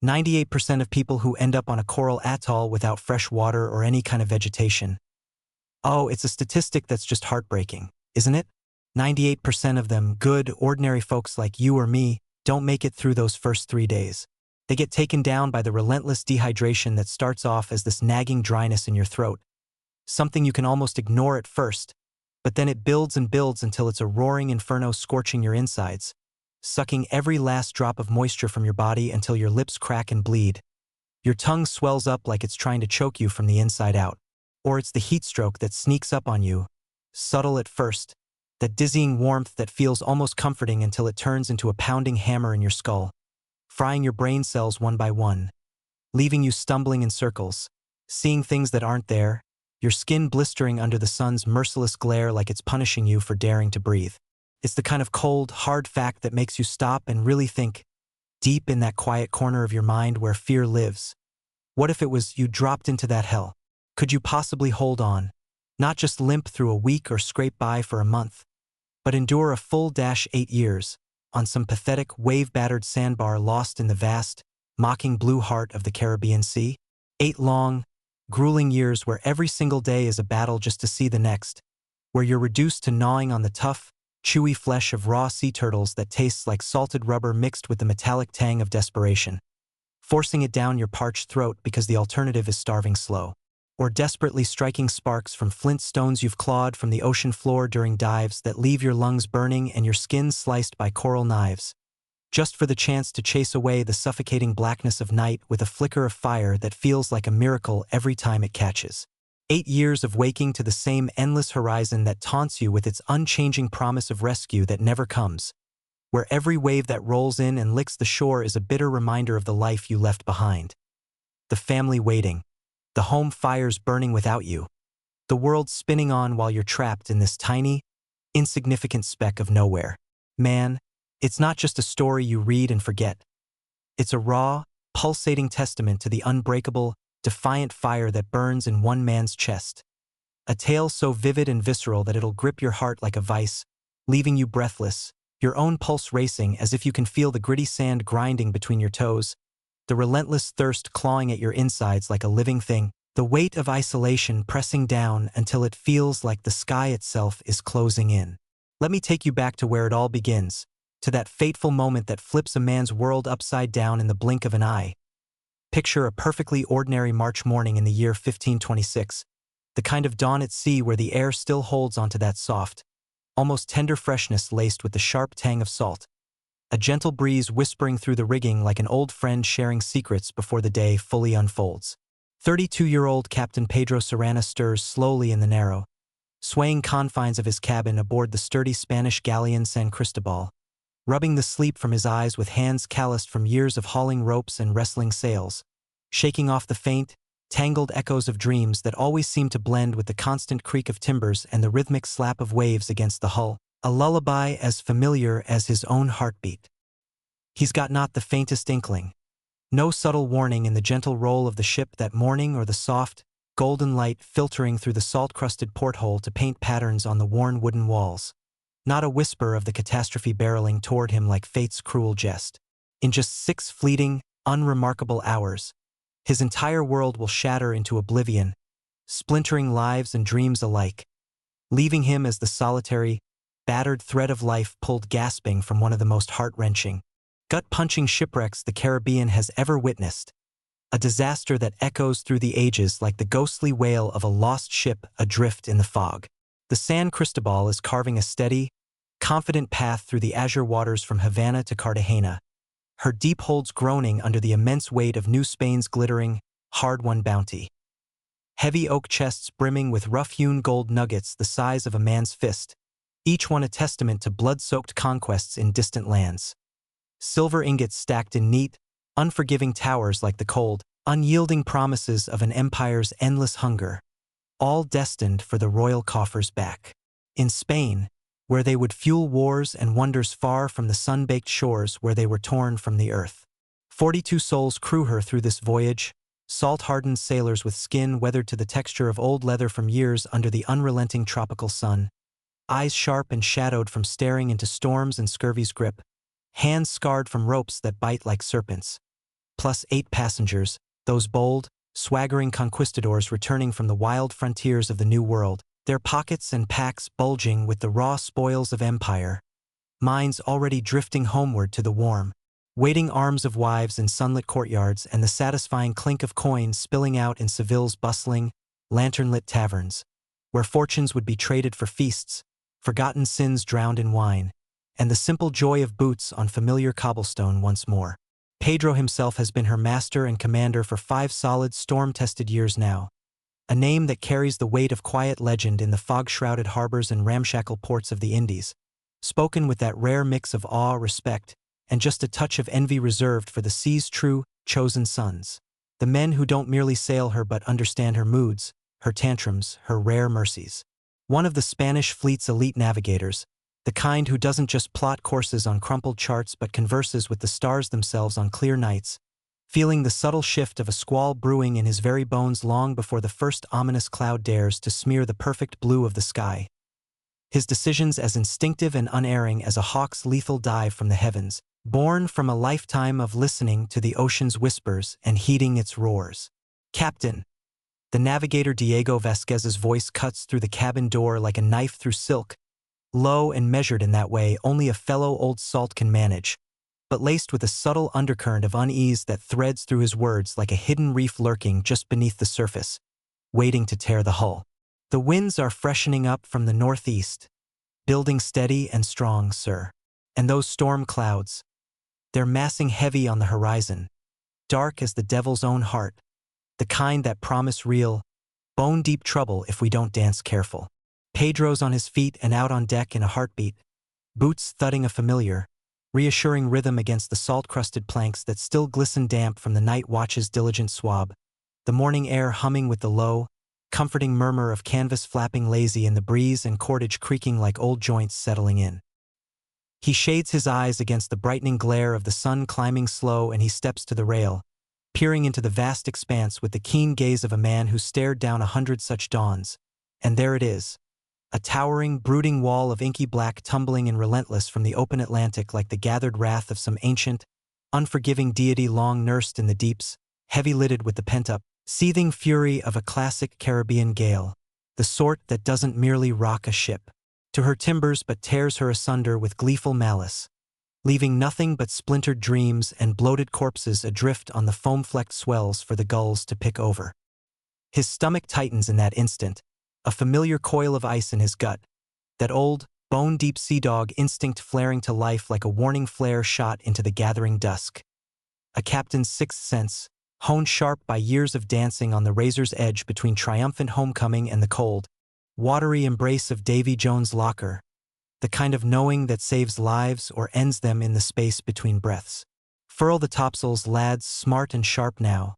98% of people who end up on a coral atoll without fresh water or any kind of vegetation. Oh, it's a statistic that's just heartbreaking, isn't it? 98% of them, good, ordinary folks like you or me, don't make it through those first 3 days. They get taken down by the relentless dehydration that starts off as this nagging dryness in your throat, something you can almost ignore at first, but then it builds and builds until it's a roaring inferno scorching your insides, sucking every last drop of moisture from your body until your lips crack and bleed. Your tongue swells up like it's trying to choke you from the inside out. Or it's the heat stroke that sneaks up on you, subtle at first, that dizzying warmth that feels almost comforting until it turns into a pounding hammer in your skull, frying your brain cells one by one, leaving you stumbling in circles, seeing things that aren't there, your skin blistering under the sun's merciless glare like it's punishing you for daring to breathe. It's the kind of cold, hard fact that makes you stop and really think, deep in that quiet corner of your mind where fear lives. What if it was you dropped into that hell? Could you possibly hold on, not just limp through a week or scrape by for a month, but endure a full 8 years on some pathetic, wave-battered sandbar lost in the vast, mocking blue heart of the Caribbean Sea? 8 long, grueling years where every single day is a battle just to see the next, where you're reduced to gnawing on the tough, chewy flesh of raw sea turtles that tastes like salted rubber mixed with the metallic tang of desperation, forcing it down your parched throat because the alternative is starving slow, or desperately striking sparks from flint stones you've clawed from the ocean floor during dives that leave your lungs burning and your skin sliced by coral knives, just for the chance to chase away the suffocating blackness of night with a flicker of fire that feels like a miracle every time it catches. 8 years of waking to the same endless horizon that taunts you with its unchanging promise of rescue that never comes, where every wave that rolls in and licks the shore is a bitter reminder of the life you left behind. The family waiting, the home fires burning without you, the world spinning on while you're trapped in this tiny, insignificant speck of nowhere. Man, it's not just a story you read and forget. It's a raw, pulsating testament to the unbreakable, defiant fire that burns in one man's chest. A tale so vivid and visceral that it'll grip your heart like a vice, leaving you breathless, your own pulse racing as if you can feel the gritty sand grinding between your toes, the relentless thirst clawing at your insides like a living thing, the weight of isolation pressing down until it feels like the sky itself is closing in. Let me take you back to where it all begins, to that fateful moment that flips a man's world upside down in the blink of an eye. Picture a perfectly ordinary March morning in the year 1526, the kind of dawn at sea where the air still holds onto that soft, almost tender freshness laced with the sharp tang of salt. A gentle breeze whispering through the rigging like an old friend sharing secrets before the day fully unfolds. 32-year-old Captain Pedro Serrano stirs slowly in the narrow, swaying confines of his cabin aboard the sturdy Spanish galleon San Cristóbal, rubbing the sleep from his eyes with hands calloused from years of hauling ropes and wrestling sails, shaking off the faint, tangled echoes of dreams that always seem to blend with the constant creak of timbers and the rhythmic slap of waves against the hull, a lullaby as familiar as his own heartbeat. He's got not the faintest inkling, no subtle warning in the gentle roll of the ship that morning or the soft, golden light filtering through the salt-crusted porthole to paint patterns on the worn wooden walls. Not a whisper of the catastrophe barreling toward him like fate's cruel jest. In just 6 fleeting, unremarkable hours, his entire world will shatter into oblivion, splintering lives and dreams alike, leaving him as the solitary, battered thread of life pulled gasping from one of the most heart-wrenching, gut-punching shipwrecks the Caribbean has ever witnessed. A disaster that echoes through the ages like the ghostly wail of a lost ship adrift in the fog. The San Cristóbal is carving a steady, confident path through the azure waters from Havana to Cartagena, her deep holds groaning under the immense weight of New Spain's glittering, hard-won bounty. Heavy oak chests brimming with rough-hewn gold nuggets the size of a man's fist, each one a testament to blood-soaked conquests in distant lands. Silver ingots stacked in neat, unforgiving towers like the cold, unyielding promises of an empire's endless hunger, all destined for the royal coffers back. In Spain, where they would fuel wars and wonders far from the sun-baked shores where they were torn from the earth. 42 souls crew her through this voyage, salt-hardened sailors with skin weathered to the texture of old leather from years under the unrelenting tropical sun, eyes sharp and shadowed from staring into storms and scurvy's grip, hands scarred from ropes that bite like serpents, plus 8 passengers, those bold, swaggering conquistadors returning from the wild frontiers of the New World, their pockets and packs bulging with the raw spoils of empire, minds already drifting homeward to the warm, waiting arms of wives in sunlit courtyards and the satisfying clink of coins spilling out in Seville's bustling, lantern-lit taverns, where fortunes would be traded for feasts, forgotten sins drowned in wine, and the simple joy of boots on familiar cobblestone once more. Pedro himself has been her master and commander for 5 solid storm-tested years now, a name that carries the weight of quiet legend in the fog-shrouded harbors and ramshackle ports of the Indies, spoken with that rare mix of awe, respect, and just a touch of envy reserved for the sea's true, chosen sons, the men who don't merely sail her but understand her moods, her tantrums, her rare mercies. One of the Spanish fleet's elite navigators, the kind who doesn't just plot courses on crumpled charts but converses with the stars themselves on clear nights, feeling the subtle shift of a squall brewing in his very bones long before the first ominous cloud dares to smear the perfect blue of the sky. His decisions as instinctive and unerring as a hawk's lethal dive from the heavens, born from a lifetime of listening to the ocean's whispers and heeding its roars. "Captain!" The navigator Diego Vasquez's voice cuts through the cabin door like a knife through silk, low and measured in that way only a fellow old salt can manage, but laced with a subtle undercurrent of unease that threads through his words like a hidden reef lurking just beneath the surface, waiting to tear the hull. "The winds are freshening up from the northeast, building steady and strong, sir. And those storm clouds, they're massing heavy on the horizon, dark as the devil's own heart, the kind that promise real, bone-deep trouble if we don't dance careful." Pedro's on his feet and out on deck in a heartbeat, boots thudding a familiar, reassuring rhythm against the salt-crusted planks that still glisten damp from the night watch's diligent swab, the morning air humming with the low, comforting murmur of canvas flapping lazy in the breeze and cordage creaking like old joints settling in. He shades his eyes against the brightening glare of the sun climbing slow and he steps to the rail, peering into the vast expanse with the keen gaze of a man who stared down 100 such dawns. And there it is, a towering, brooding wall of inky black tumbling and relentless from the open Atlantic like the gathered wrath of some ancient, unforgiving deity long nursed in the deeps, heavy-lidded with the pent-up, seething fury of a classic Caribbean gale, the sort that doesn't merely rock a ship to her timbers but tears her asunder with gleeful malice, leaving nothing but splintered dreams and bloated corpses adrift on the foam-flecked swells for the gulls to pick over. His stomach tightens in that instant, a familiar coil of ice in his gut, that old, bone-deep sea dog instinct flaring to life like a warning flare shot into the gathering dusk. A captain's sixth sense, honed sharp by years of dancing on the razor's edge between triumphant homecoming and the cold, watery embrace of Davy Jones' locker, the kind of knowing that saves lives or ends them in the space between breaths. "Furl the topsails, lads, smart and sharp now,"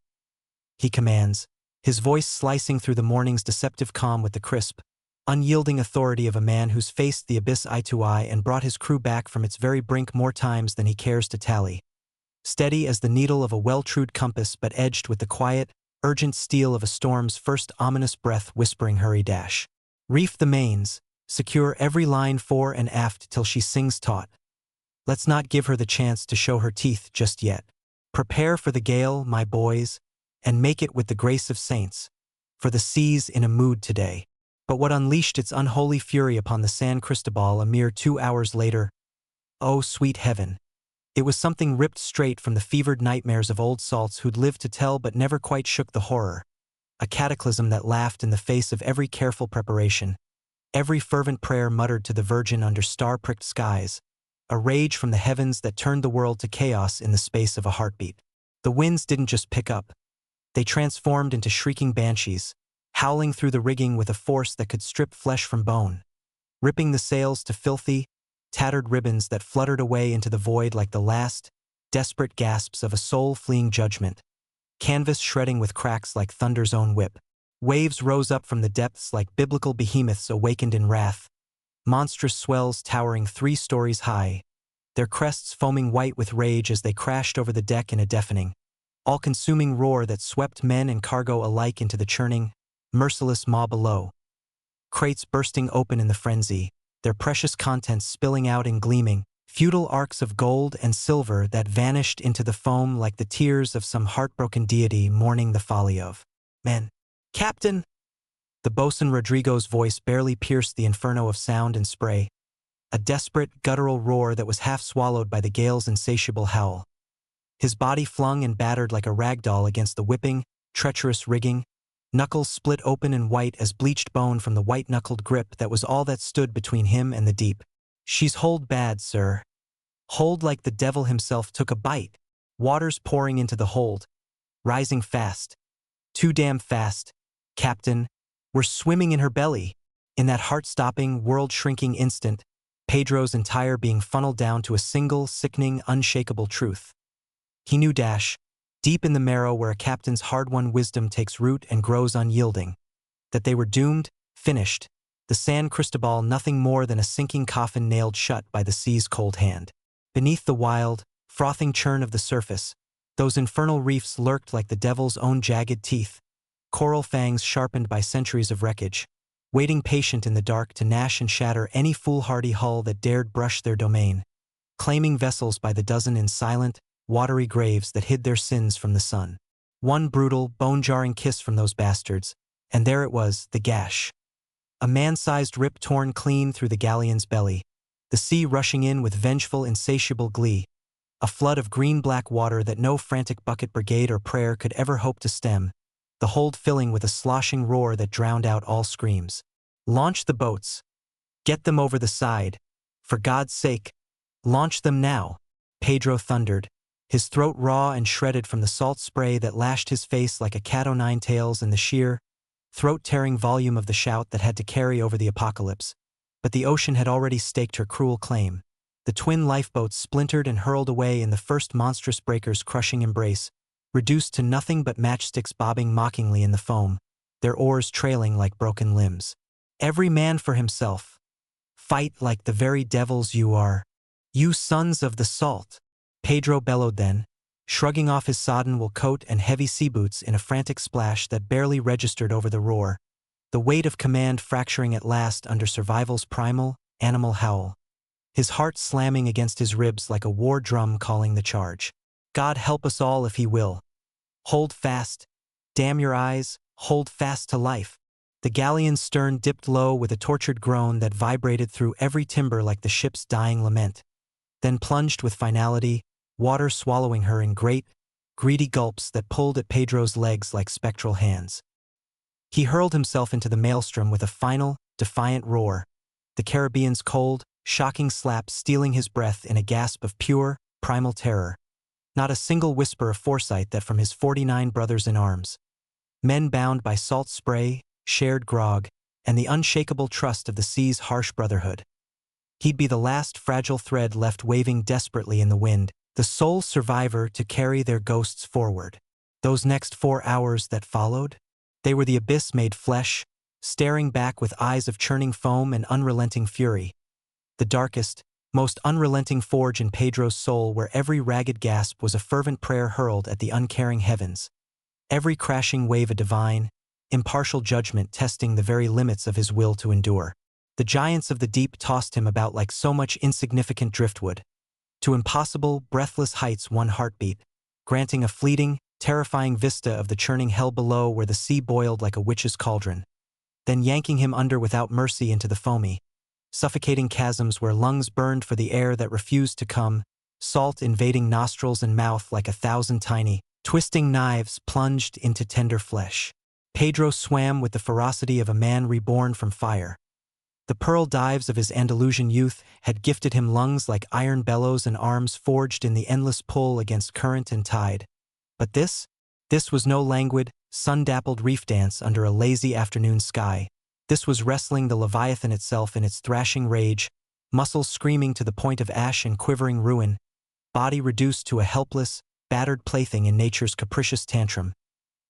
he commands, his voice slicing through the morning's deceptive calm with the crisp, unyielding authority of a man who's faced the abyss eye to eye and brought his crew back from its very brink more times than he cares to tally. Steady as the needle of a well-trued compass but edged with the quiet, urgent steel of a storm's first ominous breath whispering hurry dash. "Reef the mains, secure every line fore and aft till she sings taut. Let's not give her the chance to show her teeth just yet. Prepare for the gale, my boys, and make it with the grace of saints, for the sea's in a mood today." But what unleashed its unholy fury upon the San Cristóbal a mere 2 hours later? Oh, sweet heaven! It was something ripped straight from the fevered nightmares of old salts who'd lived to tell but never quite shook the horror. A cataclysm that laughed in the face of every careful preparation, every fervent prayer muttered to the Virgin under star-pricked skies, a rage from the heavens that turned the world to chaos in the space of a heartbeat. The winds didn't just pick up. They transformed into shrieking banshees, howling through the rigging with a force that could strip flesh from bone, ripping the sails to filthy, tattered ribbons that fluttered away into the void like the last, desperate gasps of a soul fleeing judgment, canvas shredding with cracks like thunder's own whip. Waves rose up from the depths like biblical behemoths awakened in wrath, monstrous swells towering 3 stories high, their crests foaming white with rage as they crashed over the deck in a deafening, all-consuming roar that swept men and cargo alike into the churning, merciless maw below. Crates bursting open in the frenzy, their precious contents spilling out and gleaming, feudal arcs of gold and silver that vanished into the foam like the tears of some heartbroken deity mourning the folly of men. "Captain!" The boatswain Rodrigo's voice barely pierced the inferno of sound and spray, a desperate, guttural roar that was half swallowed by the gale's insatiable howl. His body flung and battered like a rag doll against the whipping, treacherous rigging, knuckles split open and white as bleached bone from the white-knuckled grip that was all that stood between him and the deep. "She's hold bad, sir. Hold like the devil himself took a bite. Water's pouring into the hold. Rising fast. Too damn fast. Captain, we're swimming in her belly." In that heart-stopping, world-shrinking instant, Pedro's entire being funneled down to a single, sickening, unshakable truth. He knew deep in the marrow where a captain's hard-won wisdom takes root and grows unyielding, that they were doomed, finished, the San Cristóbal nothing more than a sinking coffin nailed shut by the sea's cold hand. Beneath the wild, frothing churn of the surface, those infernal reefs lurked like the devil's own jagged teeth, coral fangs sharpened by centuries of wreckage, waiting patient in the dark to gnash and shatter any foolhardy hull that dared brush their domain, claiming vessels by the dozen in silent, watery graves that hid their sins from the sun. One brutal, bone-jarring kiss from those bastards, and there it was, the gash. A man-sized rip torn clean through the galleon's belly, the sea rushing in with vengeful, insatiable glee, a flood of green-black water that no frantic bucket brigade or prayer could ever hope to stem, the hold filling with a sloshing roar that drowned out all screams. "Launch the boats. Get them over the side. For God's sake, launch them now," Pedro thundered, his throat raw and shredded from the salt spray that lashed his face like a cat o' nine tails in the sheer, throat-tearing volume of the shout that had to carry over the apocalypse. But the ocean had already staked her cruel claim. The twin lifeboats splintered and hurled away in the first monstrous breaker's crushing embrace, reduced to nothing but matchsticks bobbing mockingly in the foam, their oars trailing like broken limbs. "Every man for himself. Fight like the very devils you are. You sons of the salt," Pedro bellowed then, shrugging off his sodden wool coat and heavy sea boots in a frantic splash that barely registered over the roar, the weight of command fracturing at last under survival's primal, animal howl, his heart slamming against his ribs like a war drum calling the charge. "God help us all if he will. Hold fast. Damn your eyes, hold fast to life." The galleon's stern dipped low with a tortured groan that vibrated through every timber like the ship's dying lament, then plunged with finality, water swallowing her in great, greedy gulps that pulled at Pedro's legs like spectral hands. He hurled himself into the maelstrom with a final, defiant roar, the Caribbean's cold, shocking slap stealing his breath in a gasp of pure, primal terror. Not a single whisper of foresight that from his 49 brothers in arms, men bound by salt spray, shared grog, and the unshakable trust of the sea's harsh brotherhood. He'd be the last fragile thread left waving desperately in the wind, the sole survivor to carry their ghosts forward. Those next 4 hours that followed? They were the abyss made flesh, staring back with eyes of churning foam and unrelenting fury. The darkest, most unrelenting forge in Pedro's soul where every ragged gasp was a fervent prayer hurled at the uncaring heavens, every crashing wave a divine, impartial judgment testing the very limits of his will to endure. The giants of the deep tossed him about like so much insignificant driftwood, to impossible, breathless heights one heartbeat, granting a fleeting, terrifying vista of the churning hell below where the sea boiled like a witch's cauldron, then yanking him under without mercy into the foamy, suffocating chasms where lungs burned for the air that refused to come, salt invading nostrils and mouth like 1,000 tiny, twisting knives plunged into tender flesh. Pedro swam with the ferocity of a man reborn from fire. The pearl dives of his Andalusian youth had gifted him lungs like iron bellows and arms forged in the endless pull against current and tide. But this was no languid, sun-dappled reef dance under a lazy afternoon sky. This was wrestling the Leviathan itself in its thrashing rage, muscles screaming to the point of ash and quivering ruin, body reduced to a helpless, battered plaything in nature's capricious tantrum.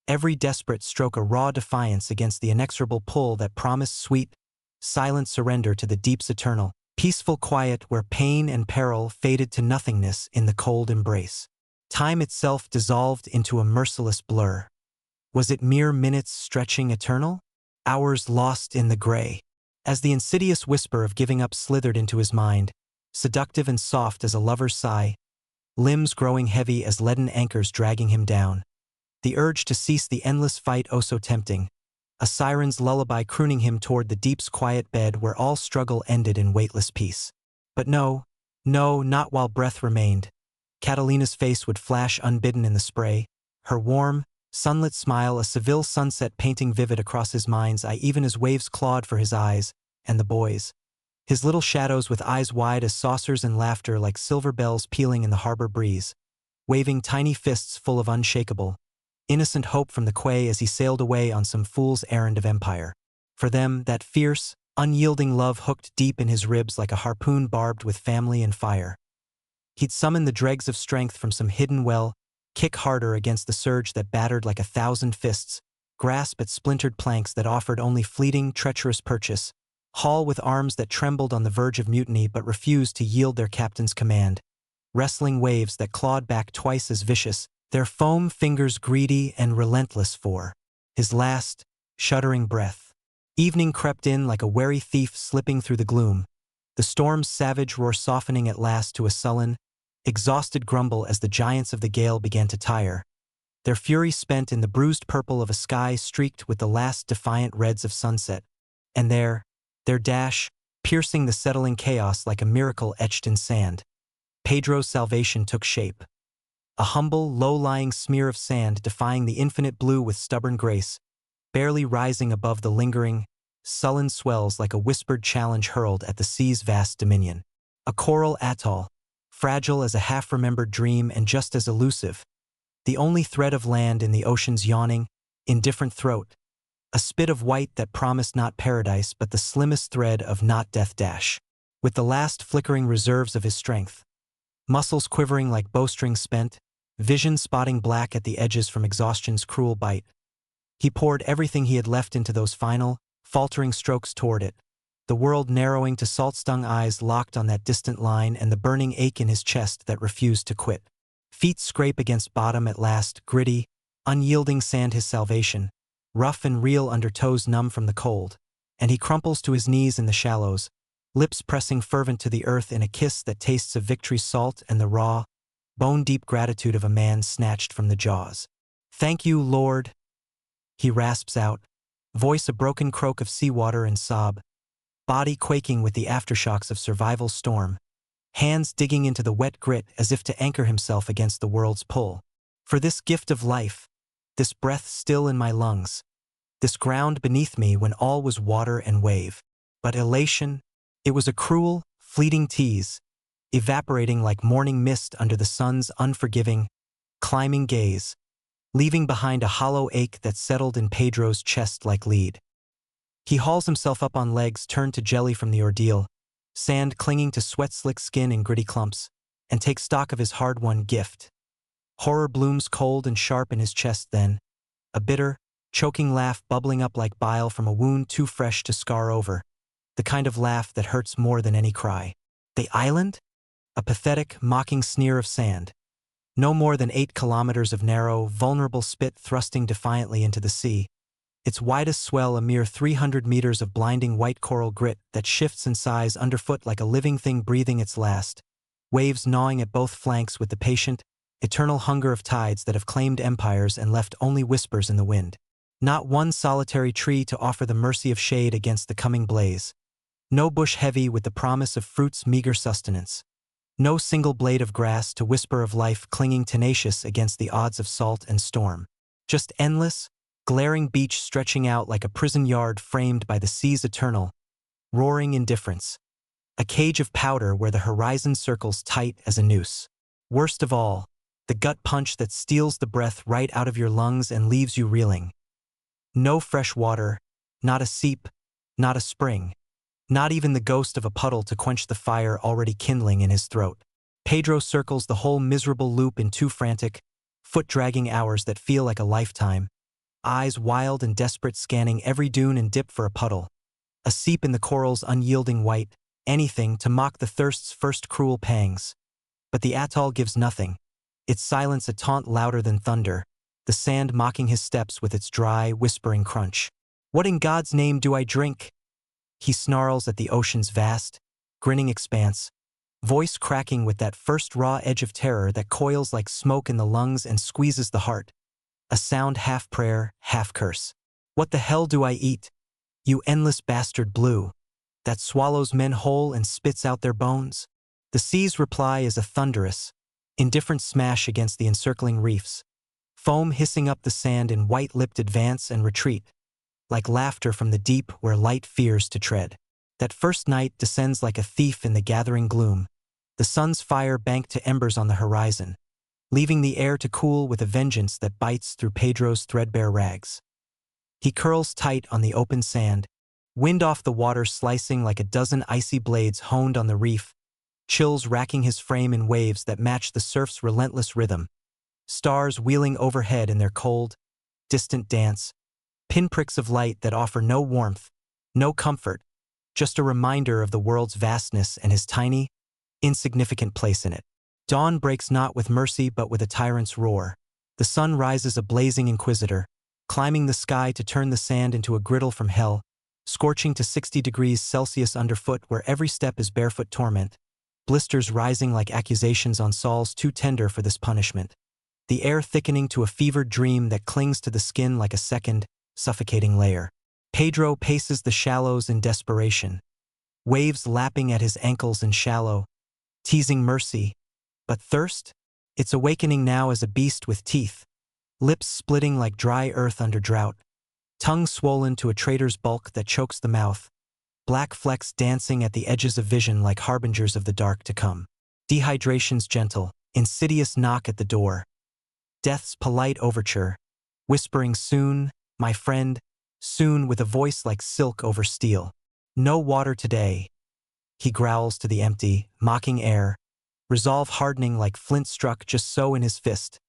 Every desperate stroke a raw defiance against the inexorable pull that promised sweet, silent surrender to the deep's eternal, peaceful quiet where pain and peril faded to nothingness in the cold embrace. Time itself dissolved into a merciless blur. Was it mere minutes stretching eternal? Hours lost in the gray? As the insidious whisper of giving up slithered into his mind, seductive and soft as a lover's sigh, limbs growing heavy as leaden anchors dragging him down. The urge to cease the endless fight oh so tempting, a siren's lullaby crooning him toward the deep's quiet bed where all struggle ended in weightless peace. But no, no, not while breath remained. Catalina's face would flash unbidden in the spray, her warm, sunlit smile a Seville sunset painting vivid across his mind's eye even as waves clawed for his eyes, and the boys. His little shadows with eyes wide as saucers and laughter like silver bells pealing in the harbor breeze, waving tiny fists full of unshakable, innocent hope from the quay as he sailed away on some fool's errand of empire. For them, that fierce, unyielding love hooked deep in his ribs like a harpoon barbed with family and fire. He'd summon the dregs of strength from some hidden well, kick harder against the surge that battered like 1,000 fists, grasp at splintered planks that offered only fleeting, treacherous purchase, haul with arms that trembled on the verge of mutiny but refused to yield their captain's command, wrestling waves that clawed back twice as vicious, their foam fingers greedy and relentless for his last, shuddering breath. Evening crept in like a wary thief slipping through the gloom, the storm's savage roar softening at last to a sullen, exhausted grumble as the giants of the gale began to tire, their fury spent in the bruised purple of a sky streaked with the last defiant reds of sunset, and their dash, piercing the settling chaos like a miracle etched in sand. Pedro's salvation took shape. A humble, low-lying smear of sand defying the infinite blue with stubborn grace, barely rising above the lingering, sullen swells like a whispered challenge hurled at the sea's vast dominion. A coral atoll, fragile as a half-remembered dream and just as elusive, the only thread of land in the ocean's yawning, indifferent throat, a spit of white that promised not paradise but the slimmest thread of not death dash. With the last flickering reserves of his strength, muscles quivering like bowstrings spent, vision spotting black at the edges from exhaustion's cruel bite, he poured everything he had left into those final, faltering strokes toward it, the world narrowing to salt-stung eyes locked on that distant line and the burning ache in his chest that refused to quit. Feet scrape against bottom at last, gritty, unyielding sand his salvation, rough and real under toes numb from the cold, and he crumples to his knees in the shallows, lips pressing fervent to the earth in a kiss that tastes of victory's salt and the raw, bone-deep gratitude of a man snatched from the jaws. "Thank you, Lord," he rasps out, voice a broken croak of seawater and sob, body quaking with the aftershocks of survival's storm, hands digging into the wet grit as if to anchor himself against the world's pull. For this gift of life, this breath still in my lungs, this ground beneath me when all was water and wave. But elation, it was a cruel, fleeting tease, evaporating like morning mist under the sun's unforgiving, climbing gaze, leaving behind a hollow ache that settled in Pedro's chest like lead. He hauls himself up on legs turned to jelly from the ordeal, sand clinging to sweat-slick skin in gritty clumps, and takes stock of his hard-won gift. Horror blooms cold and sharp in his chest then, a bitter, choking laugh bubbling up like bile from a wound too fresh to scar over, the kind of laugh that hurts more than any cry. The island? A pathetic, mocking sneer of sand. No more than 8 kilometers of narrow, vulnerable spit thrusting defiantly into the sea, its widest swell a mere 300 meters of blinding white coral grit that shifts and sighs underfoot like a living thing breathing its last, waves gnawing at both flanks with the patient, eternal hunger of tides that have claimed empires and left only whispers in the wind. Not one solitary tree to offer the mercy of shade against the coming blaze. No bush heavy with the promise of fruit's meager sustenance. No single blade of grass to whisper of life clinging tenacious against the odds of salt and storm. Just endless, glaring beach stretching out like a prison yard framed by the sea's eternal, roaring indifference. A cage of powder where the horizon circles tight as a noose. Worst of all, the gut punch that steals the breath right out of your lungs and leaves you reeling. No fresh water, not a seep, not a spring, not even the ghost of a puddle to quench the fire already kindling in his throat. Pedro circles the whole miserable loop in 2 frantic, foot-dragging hours that feel like a lifetime, eyes wild and desperate scanning every dune and dip for a puddle, a seep in the coral's unyielding white, anything to mock the thirst's first cruel pangs. But the atoll gives nothing, its silence a taunt louder than thunder, the sand mocking his steps with its dry, whispering crunch. "What in God's name do I drink?" He snarls at the ocean's vast, grinning expanse, voice cracking with that first raw edge of terror that coils like smoke in the lungs and squeezes the heart. A sound half prayer, half curse. What the hell do I eat? You endless bastard blue, that swallows men whole and spits out their bones? The sea's reply is a thunderous, indifferent smash against the encircling reefs, foam hissing up the sand in white-lipped advance and retreat, like laughter from the deep where light fears to tread. That first night descends like a thief in the gathering gloom, the sun's fire banked to embers on the horizon, leaving the air to cool with a vengeance that bites through Pedro's threadbare rags. He curls tight on the open sand, wind off the water slicing like a dozen icy blades honed on the reef, chills racking his frame in waves that match the surf's relentless rhythm, stars wheeling overhead in their cold, distant dance, pinpricks of light that offer no warmth, no comfort, just a reminder of the world's vastness and his tiny, insignificant place in it. Dawn breaks not with mercy but with a tyrant's roar. The sun rises a blazing inquisitor, climbing the sky to turn the sand into a griddle from hell, scorching to 60 degrees Celsius underfoot where every step is barefoot torment, blisters rising like accusations on souls too tender for this punishment, the air thickening to a fevered dream that clings to the skin like a second, suffocating layer. Pedro paces the shallows in desperation, waves lapping at his ankles in shallow, teasing mercy. But thirst? It's awakening now as a beast with teeth, lips splitting like dry earth under drought, tongue swollen to a traitor's bulk that chokes the mouth, black flecks dancing at the edges of vision like harbingers of the dark to come. Dehydration's gentle, insidious knock at the door, death's polite overture, whispering soon, my friend, soon with a voice like silk over steel. No water today, he growls to the empty, mocking air, resolve hardening like flint struck just so in his fist,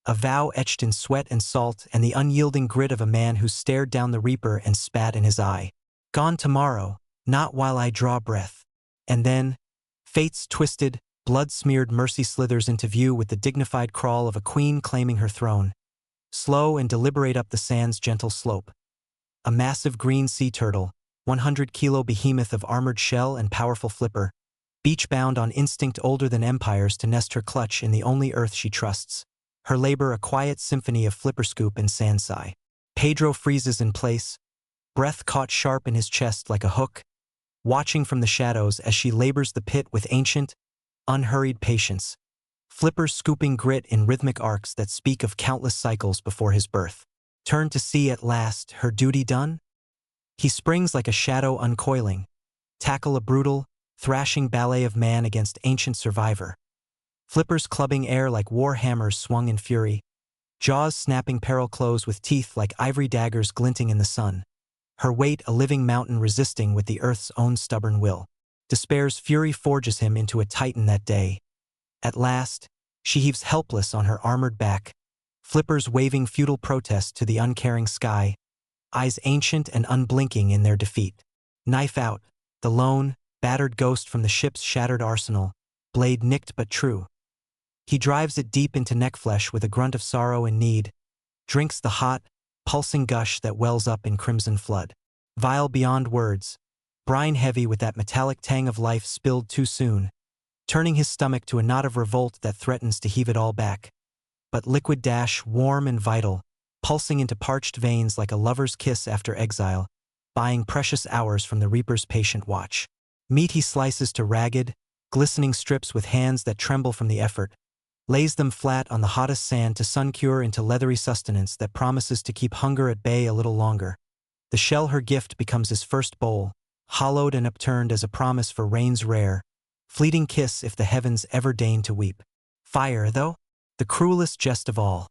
a vow etched in sweat and salt and the unyielding grit of a man who stared down the reaper and spat in his eye. Gone tomorrow, not while I draw breath. And then, fate's twisted, blood-smeared mercy slithers into view with the dignified crawl of a queen claiming her throne, slow and deliberate up the sand's gentle slope. A massive green sea turtle, 100-kilo behemoth of armored shell and powerful flipper, beach-bound on instinct older than empires to nest her clutch in the only earth she trusts, her labor a quiet symphony of flipper scoop and sand sigh. Pedro freezes in place, breath caught sharp in his chest like a hook, watching from the shadows as she labors the pit with ancient, unhurried patience, flippers scooping grit in rhythmic arcs that speak of countless cycles before his birth. Turned to sea at last, her duty done? He springs like a shadow uncoiling, tackle a brutal, thrashing ballet of man against ancient survivor. Flippers clubbing air like war hammers swung in fury, jaws snapping peril close with teeth like ivory daggers glinting in the sun, her weight a living mountain resisting with the earth's own stubborn will. Despair's fury forges him into a titan that day. At last, she heaves helpless on her armored back, flippers waving futile protest to the uncaring sky, eyes ancient and unblinking in their defeat. Knife out, the lone, battered ghost from the ship's shattered arsenal, blade nicked but true. He drives it deep into neck flesh with a grunt of sorrow and need, drinks the hot, pulsing gush that wells up in crimson flood. Vile beyond words, brine heavy with that metallic tang of life spilled too soon, turning his stomach to a knot of revolt that threatens to heave it all back. But liquid dash, warm and vital, pulsing into parched veins like a lover's kiss after exile, buying precious hours from the reaper's patient watch. Meat he slices to ragged, glistening strips with hands that tremble from the effort, lays them flat on the hottest sand to sun-cure into leathery sustenance that promises to keep hunger at bay a little longer. The shell her gift becomes his first bowl, hollowed and upturned as a promise for rain's rare, fleeting kiss if the heavens ever deign to weep. Fire, though? The cruelest jest of all.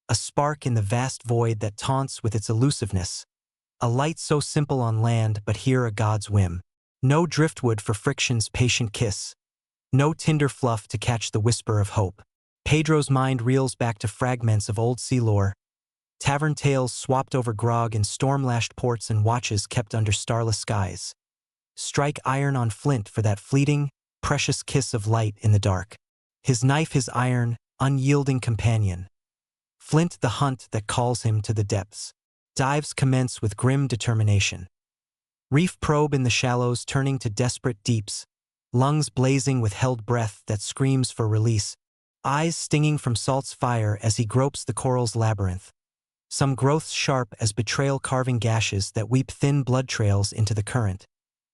A spark in the vast void that taunts with its elusiveness. A light so simple on land but here a god's whim. No driftwood for friction's patient kiss. No tinder fluff to catch the whisper of hope. Pedro's mind reels back to fragments of old sea lore, tavern tales swapped over grog in storm-lashed ports and watches kept under starless skies. Strike iron on flint for that fleeting, precious kiss of light in the dark. His knife his iron, unyielding companion. Flint the hunt that calls him to the depths. Dives commence with grim determination. Reef probe in the shallows turning to desperate deeps, lungs blazing with held breath that screams for release, eyes stinging from salt's fire as he gropes the coral's labyrinth. Some growths sharp as betrayal carving gashes that weep thin blood trails into the current,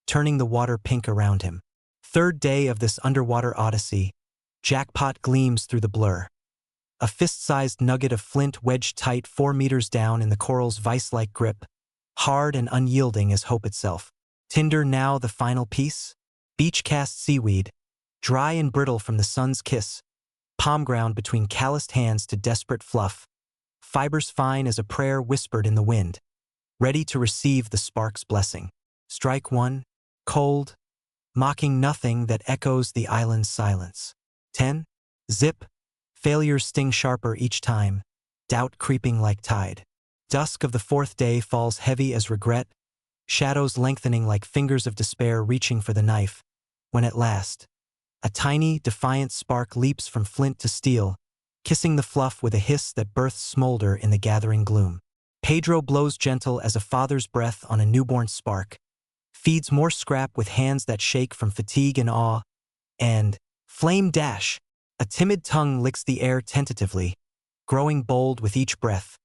turning the water pink around him. Third day of this underwater odyssey, jackpot gleams through the blur. A fist-sized nugget of flint wedged tight 4 meters down in the coral's vice-like grip, hard and unyielding as hope itself. Tinder now the final piece? Beach-cast seaweed, dry and brittle from the sun's kiss, palm ground between calloused hands to desperate fluff, fibers fine as a prayer whispered in the wind, ready to receive the spark's blessing. Strike one, cold, mocking nothing that echoes the island's silence. 10. Zip, failures sting sharper each time, doubt creeping like tide. Dusk of the 4th day falls heavy as regret, shadows lengthening like fingers of despair reaching for the knife, when at last, a tiny, defiant spark leaps from flint to steel, kissing the fluff with a hiss that births smolder in the gathering gloom. Pedro blows gentle as a father's breath on a newborn spark, feeds more scrap with hands that shake from fatigue and awe, and, flame dash, a timid tongue licks the air tentatively, growing bold with each breath,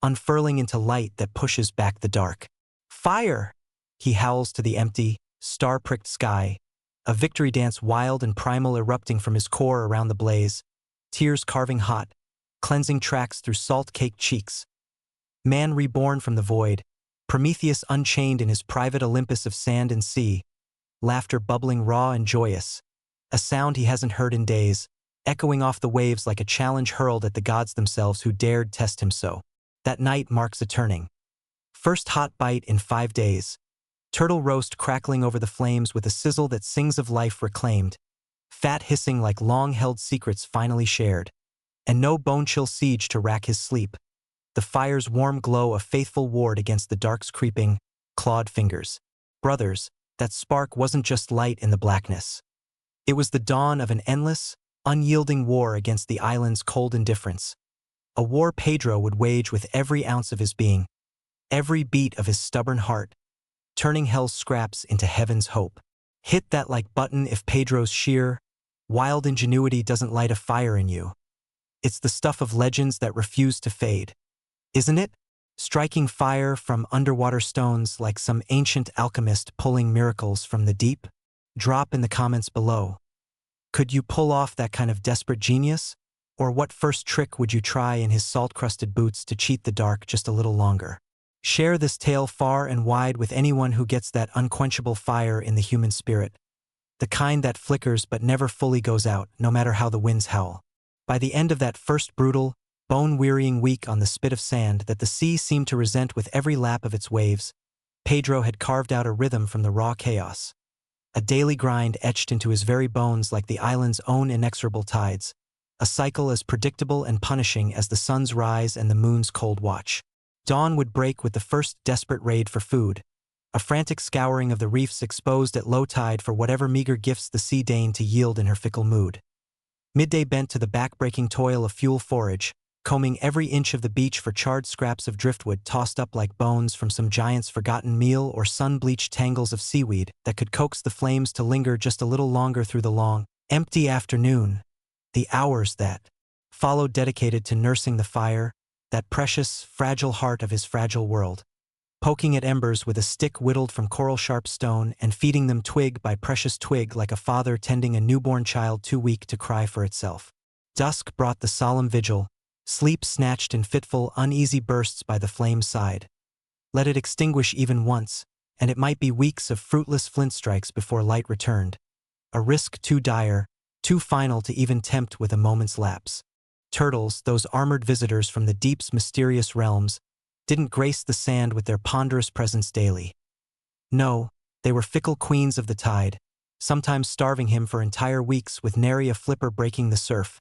unfurling into light that pushes back the dark. Fire! He howls to the empty, star-pricked sky, a victory dance wild and primal erupting from his core around the blaze, tears carving hot, cleansing tracks through salt-caked cheeks. Man reborn from the void, Prometheus unchained in his private Olympus of sand and sea, laughter bubbling raw and joyous, a sound he hasn't heard in days, echoing off the waves like a challenge hurled at the gods themselves who dared test him so. That night marks a turning. First hot bite in 5 days. Turtle roast crackling over the flames with a sizzle that sings of life reclaimed. Fat hissing like long-held secrets finally shared. And no bone-chill siege to rack his sleep. The fire's warm glow a faithful ward against the dark's creeping, clawed fingers. Brothers, that spark wasn't just light in the blackness. It was the dawn of an endless, unyielding war against the island's cold indifference. A war Pedro would wage with every ounce of his being, every beat of his stubborn heart, turning hell's scraps into heaven's hope. Hit that like button if Pedro's sheer, wild ingenuity doesn't light a fire in you. It's the stuff of legends that refuse to fade. Isn't it? Striking fire from underwater stones like some ancient alchemist pulling miracles from the deep? Drop in the comments below. Could you pull off that kind of desperate genius? Or what first trick would you try in his salt-crusted boots to cheat the dark just a little longer? Share this tale far and wide with anyone who gets that unquenchable fire in the human spirit. The kind that flickers but never fully goes out, no matter how the winds howl. By the end of that first brutal, bone-wearying week on the spit of sand that the sea seemed to resent with every lap of its waves, Pedro had carved out a rhythm from the raw chaos. A daily grind etched into his very bones like the island's own inexorable tides. A cycle as predictable and punishing as the sun's rise and the moon's cold watch. Dawn would break with the first desperate raid for food, a frantic scouring of the reefs exposed at low tide for whatever meager gifts the sea deigned to yield in her fickle mood. Midday bent to the back-breaking toil of fuel forage, combing every inch of the beach for charred scraps of driftwood tossed up like bones from some giant's forgotten meal or sun-bleached tangles of seaweed that could coax the flames to linger just a little longer through the long, empty afternoon. The hours that followed dedicated to nursing the fire, that precious, fragile heart of his fragile world, poking at embers with a stick whittled from coral-sharp stone and feeding them twig by precious twig like a father tending a newborn child too weak to cry for itself. Dusk brought the solemn vigil, sleep snatched in fitful, uneasy bursts by the flame's side. Let it extinguish even once, and it might be weeks of fruitless flint strikes before light returned. A risk too dire, too final to even tempt with a moment's lapse. Turtles, those armored visitors from the deep's mysterious realms, didn't grace the sand with their ponderous presence daily. No, they were fickle queens of the tide, sometimes starving him for entire weeks with nary a flipper breaking the surf,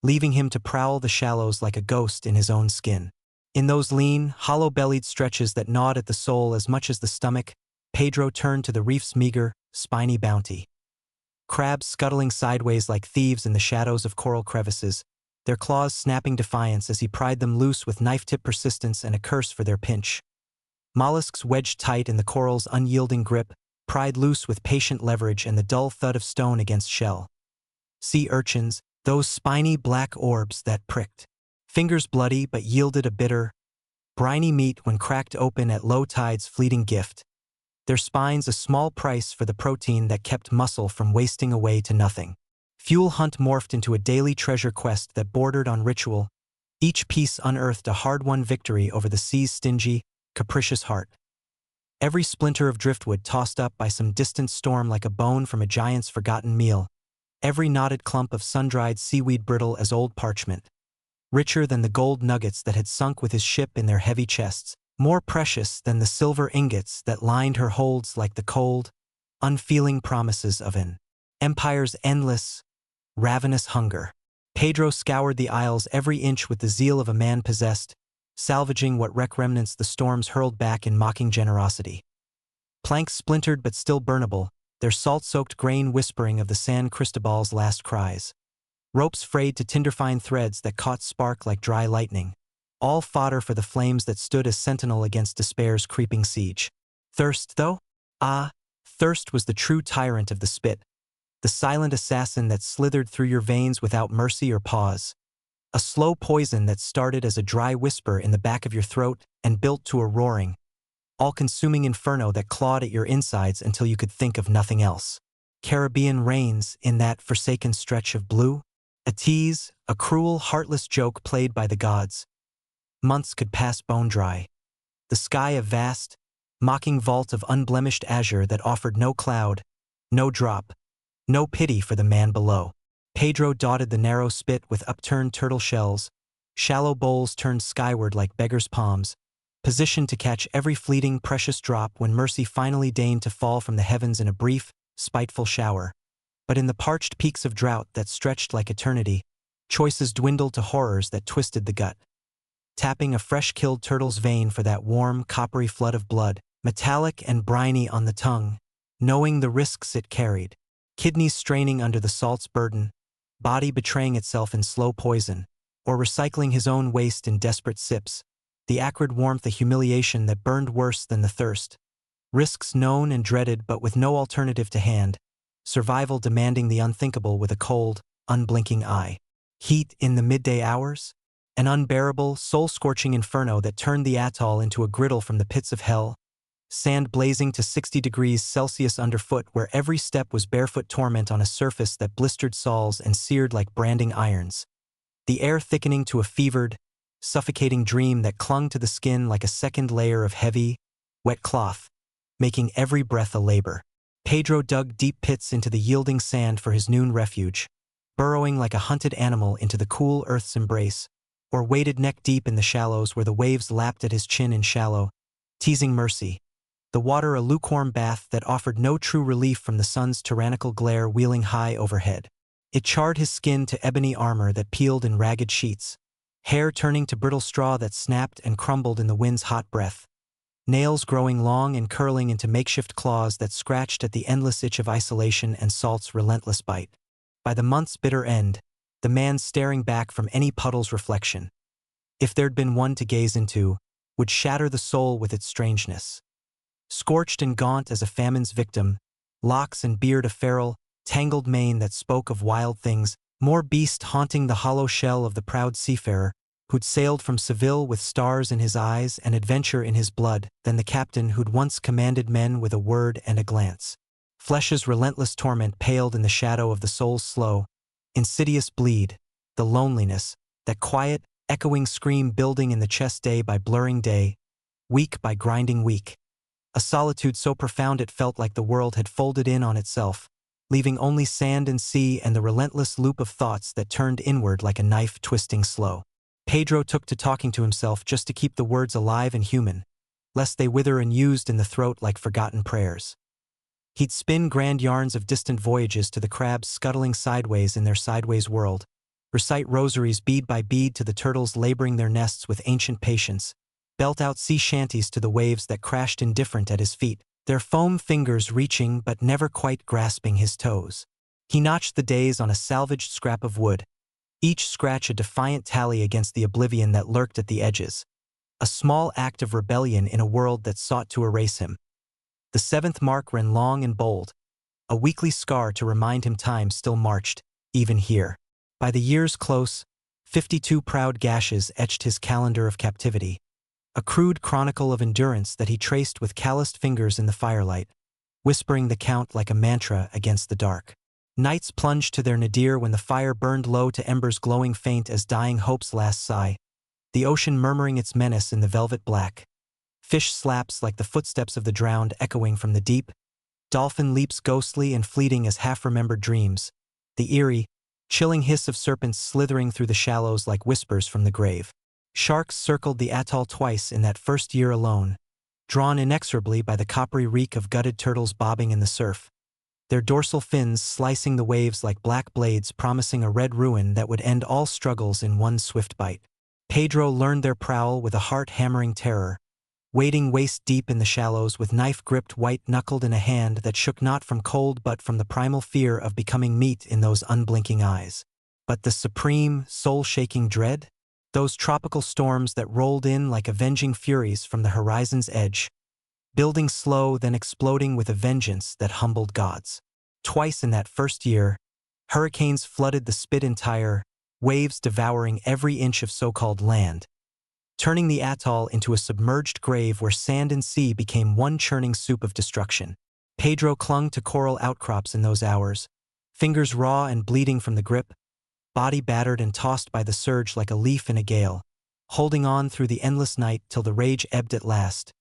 leaving him to prowl the shallows like a ghost in his own skin. In those lean, hollow-bellied stretches that gnawed at the soul as much as the stomach, Pedro turned to the reef's meager, spiny bounty. Crabs scuttling sideways like thieves in the shadows of coral crevices, their claws snapping defiance as he pried them loose with knife-tip persistence and a curse for their pinch. Mollusks wedged tight in the coral's unyielding grip, pried loose with patient leverage and the dull thud of stone against shell. Sea urchins, those spiny black orbs that pricked. Fingers bloody but yielded a bitter, briny meat when cracked open at low tide's fleeting gift. Their spines a small price for the protein that kept muscle from wasting away to nothing. Fuel hunt morphed into a daily treasure quest that bordered on ritual. Each piece unearthed a hard-won victory over the sea's stingy, capricious heart. Every splinter of driftwood tossed up by some distant storm like a bone from a giant's forgotten meal. Every knotted clump of sun-dried seaweed brittle as old parchment. Richer than the gold nuggets that had sunk with his ship in their heavy chests. More precious than the silver ingots that lined her holds like the cold, unfeeling promises of an empire's endless, ravenous hunger. Pedro scoured the isles every inch with the zeal of a man possessed, salvaging what wreck remnants the storms hurled back in mocking generosity. Planks splintered but still burnable, their salt-soaked grain whispering of the San Cristóbal's last cries. Ropes frayed to tinder-fine threads that caught spark like dry lightning. All fodder for the flames that stood as sentinel against despair's creeping siege. Thirst, though? Ah, thirst was the true tyrant of the spit, the silent assassin that slithered through your veins without mercy or pause. A slow poison that started as a dry whisper in the back of your throat and built to a roaring, all-consuming inferno that clawed at your insides until you could think of nothing else. Caribbean rains in that forsaken stretch of blue? A tease, a cruel, heartless joke played by the gods. Months could pass bone-dry. The sky a vast, mocking vault of unblemished azure that offered no cloud, no drop, no pity for the man below. Pedro dotted the narrow spit with upturned turtle shells, shallow bowls turned skyward like beggars' palms, positioned to catch every fleeting precious drop when mercy finally deigned to fall from the heavens in a brief, spiteful shower. But in the parched peaks of drought that stretched like eternity, choices dwindled to horrors that twisted the gut. Tapping a fresh-killed turtle's vein for that warm, coppery flood of blood, metallic and briny on the tongue, knowing the risks it carried. Kidneys straining under the salt's burden, body betraying itself in slow poison, or recycling his own waste in desperate sips, the acrid warmth a humiliation that burned worse than the thirst. Risks known and dreaded but with no alternative to hand, survival demanding the unthinkable with a cold, unblinking eye. Heat in the midday hours? An unbearable, soul-scorching inferno that turned the atoll into a griddle from the pits of hell. Sand blazing to 60 degrees Celsius underfoot where every step was barefoot torment on a surface that blistered soles and seared like branding irons. The air thickening to a fevered, suffocating dream that clung to the skin like a second layer of heavy, wet cloth, making every breath a labor. Pedro dug deep pits into the yielding sand for his noon refuge, burrowing like a hunted animal into the cool earth's embrace, or waded neck-deep in the shallows where the waves lapped at his chin in shallow, teasing mercy. The water a lukewarm bath that offered no true relief from the sun's tyrannical glare wheeling high overhead. It charred his skin to ebony armor that peeled in ragged sheets, hair turning to brittle straw that snapped and crumbled in the wind's hot breath, nails growing long and curling into makeshift claws that scratched at the endless itch of isolation and salt's relentless bite. By the month's bitter end, the man staring back from any puddle's reflection, if there'd been one to gaze into, would shatter the soul with its strangeness. Scorched and gaunt as a famine's victim, locks and beard a feral, tangled mane that spoke of wild things, more beast haunting the hollow shell of the proud seafarer, who'd sailed from Seville with stars in his eyes and adventure in his blood, than the captain who'd once commanded men with a word and a glance. Flesh's relentless torment paled in the shadow of the soul's slow, insidious bleed, the loneliness, that quiet, echoing scream building in the chest day by blurring day, week by grinding week. A solitude so profound it felt like the world had folded in on itself, leaving only sand and sea and the relentless loop of thoughts that turned inward like a knife twisting slow. Pedro took to talking to himself just to keep the words alive and human, lest they wither unused in the throat like forgotten prayers. He'd spin grand yarns of distant voyages to the crabs scuttling sideways in their sideways world, recite rosaries bead by bead to the turtles laboring their nests with ancient patience, belt out sea shanties to the waves that crashed indifferent at his feet, their foam fingers reaching but never quite grasping his toes. He notched the days on a salvaged scrap of wood, each scratch a defiant tally against the oblivion that lurked at the edges, a small act of rebellion in a world that sought to erase him. The 7th mark ran long and bold, a weekly scar to remind him time still marched, even here. By the year's close, 52 proud gashes etched his calendar of captivity, a crude chronicle of endurance that he traced with calloused fingers in the firelight, whispering the count like a mantra against the dark. Nights plunged to their nadir when the fire burned low to embers glowing faint as dying hope's last sigh, the ocean murmuring its menace in the velvet black. Fish slaps like the footsteps of the drowned echoing from the deep, dolphin leaps ghostly and fleeting as half-remembered dreams, the eerie, chilling hiss of serpents slithering through the shallows like whispers from the grave. Sharks circled the atoll twice in that first year alone, drawn inexorably by the coppery reek of gutted turtles bobbing in the surf, their dorsal fins slicing the waves like black blades promising a red ruin that would end all struggles in one swift bite. Pedro learned their prowl with a heart-hammering terror, wading waist-deep in the shallows with knife gripped white-knuckled in a hand that shook not from cold but from the primal fear of becoming meat in those unblinking eyes. But the supreme, soul-shaking dread? Those tropical storms that rolled in like avenging furies from the horizon's edge, building slow then exploding with a vengeance that humbled gods. Twice in that first year, hurricanes flooded the spit entire, waves devouring every inch of so-called land, turning the atoll into a submerged grave where sand and sea became one churning soup of destruction. Pedro clung to coral outcrops in those hours, fingers raw and bleeding from the grip, body battered and tossed by the surge like a leaf in a gale, holding on through the endless night till the rage ebbed at last,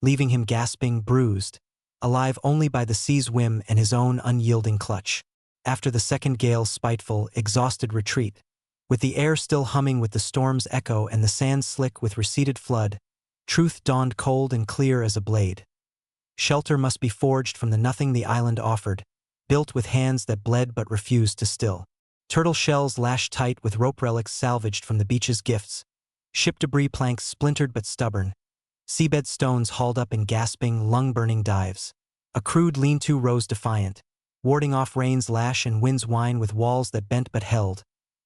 leaving him gasping, bruised, alive only by the sea's whim and his own unyielding clutch. After the second gale's spiteful, exhausted retreat, with the air still humming with the storm's echo and the sand slick with receded flood, truth dawned cold and clear as a blade. Shelter must be forged from the nothing the island offered, built with hands that bled but refused to still. Turtle shells lashed tight with rope relics salvaged from the beach's gifts, ship debris planks splintered but stubborn, seabed stones hauled up in gasping, lung-burning dives. A crude lean-to rose defiant, warding off rain's lash and wind's whine with walls that bent but held,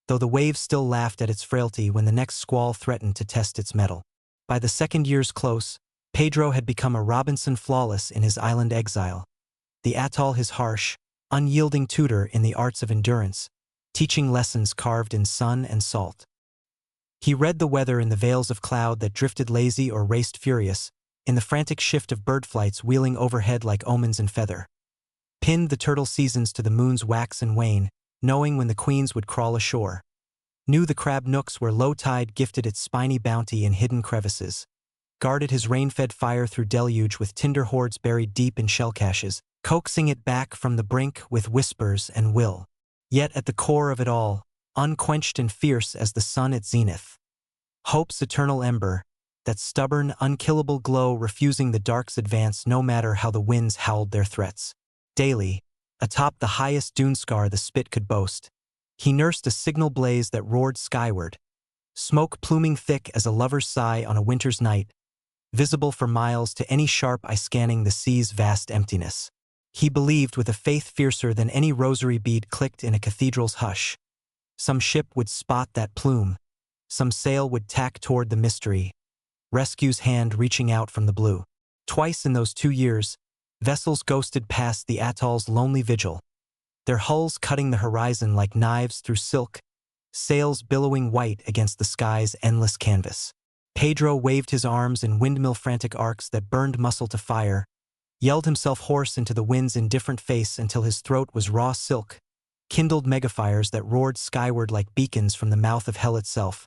though the waves still laughed at its frailty when the next squall threatened to test its mettle. By the second year's close, Pedro had become a Robinson flawless in his island exile, the atoll his harsh, unyielding tutor in the arts of endurance, teaching lessons carved in sun and salt. He read the weather in the veils of cloud that drifted lazy or raced furious, in the frantic shift of bird flights wheeling overhead like omens in feather. Pinned the turtle seasons to the moon's wax and wane, knowing when the queens would crawl ashore. Knew the crab nooks where low tide gifted its spiny bounty in hidden crevices. Guarded his rain-fed fire through deluge with tinder hoards buried deep in shell caches, coaxing it back from the brink with whispers and will. Yet at the core of it all, unquenched and fierce as the sun at zenith, hope's eternal ember, that stubborn, unkillable glow refusing the dark's advance no matter how the winds howled their threats. Daily, atop the highest dune scar the spit could boast, he nursed a signal blaze that roared skyward, smoke pluming thick as a lover's sigh on a winter's night, visible for miles to any sharp eye scanning the sea's vast emptiness. He believed with a faith fiercer than any rosary bead clicked in a cathedral's hush. Some ship would spot that plume, some sail would tack toward the mystery, rescue's hand reaching out from the blue. Twice in those 2 years, vessels ghosted past the atoll's lonely vigil, their hulls cutting the horizon like knives through silk, sails billowing white against the sky's endless canvas. Pedro waved his arms in windmill-frantic arcs that burned muscle to fire, yelled himself hoarse into the wind's indifferent face until his throat was raw silk, kindled megafires that roared skyward like beacons from the mouth of hell itself,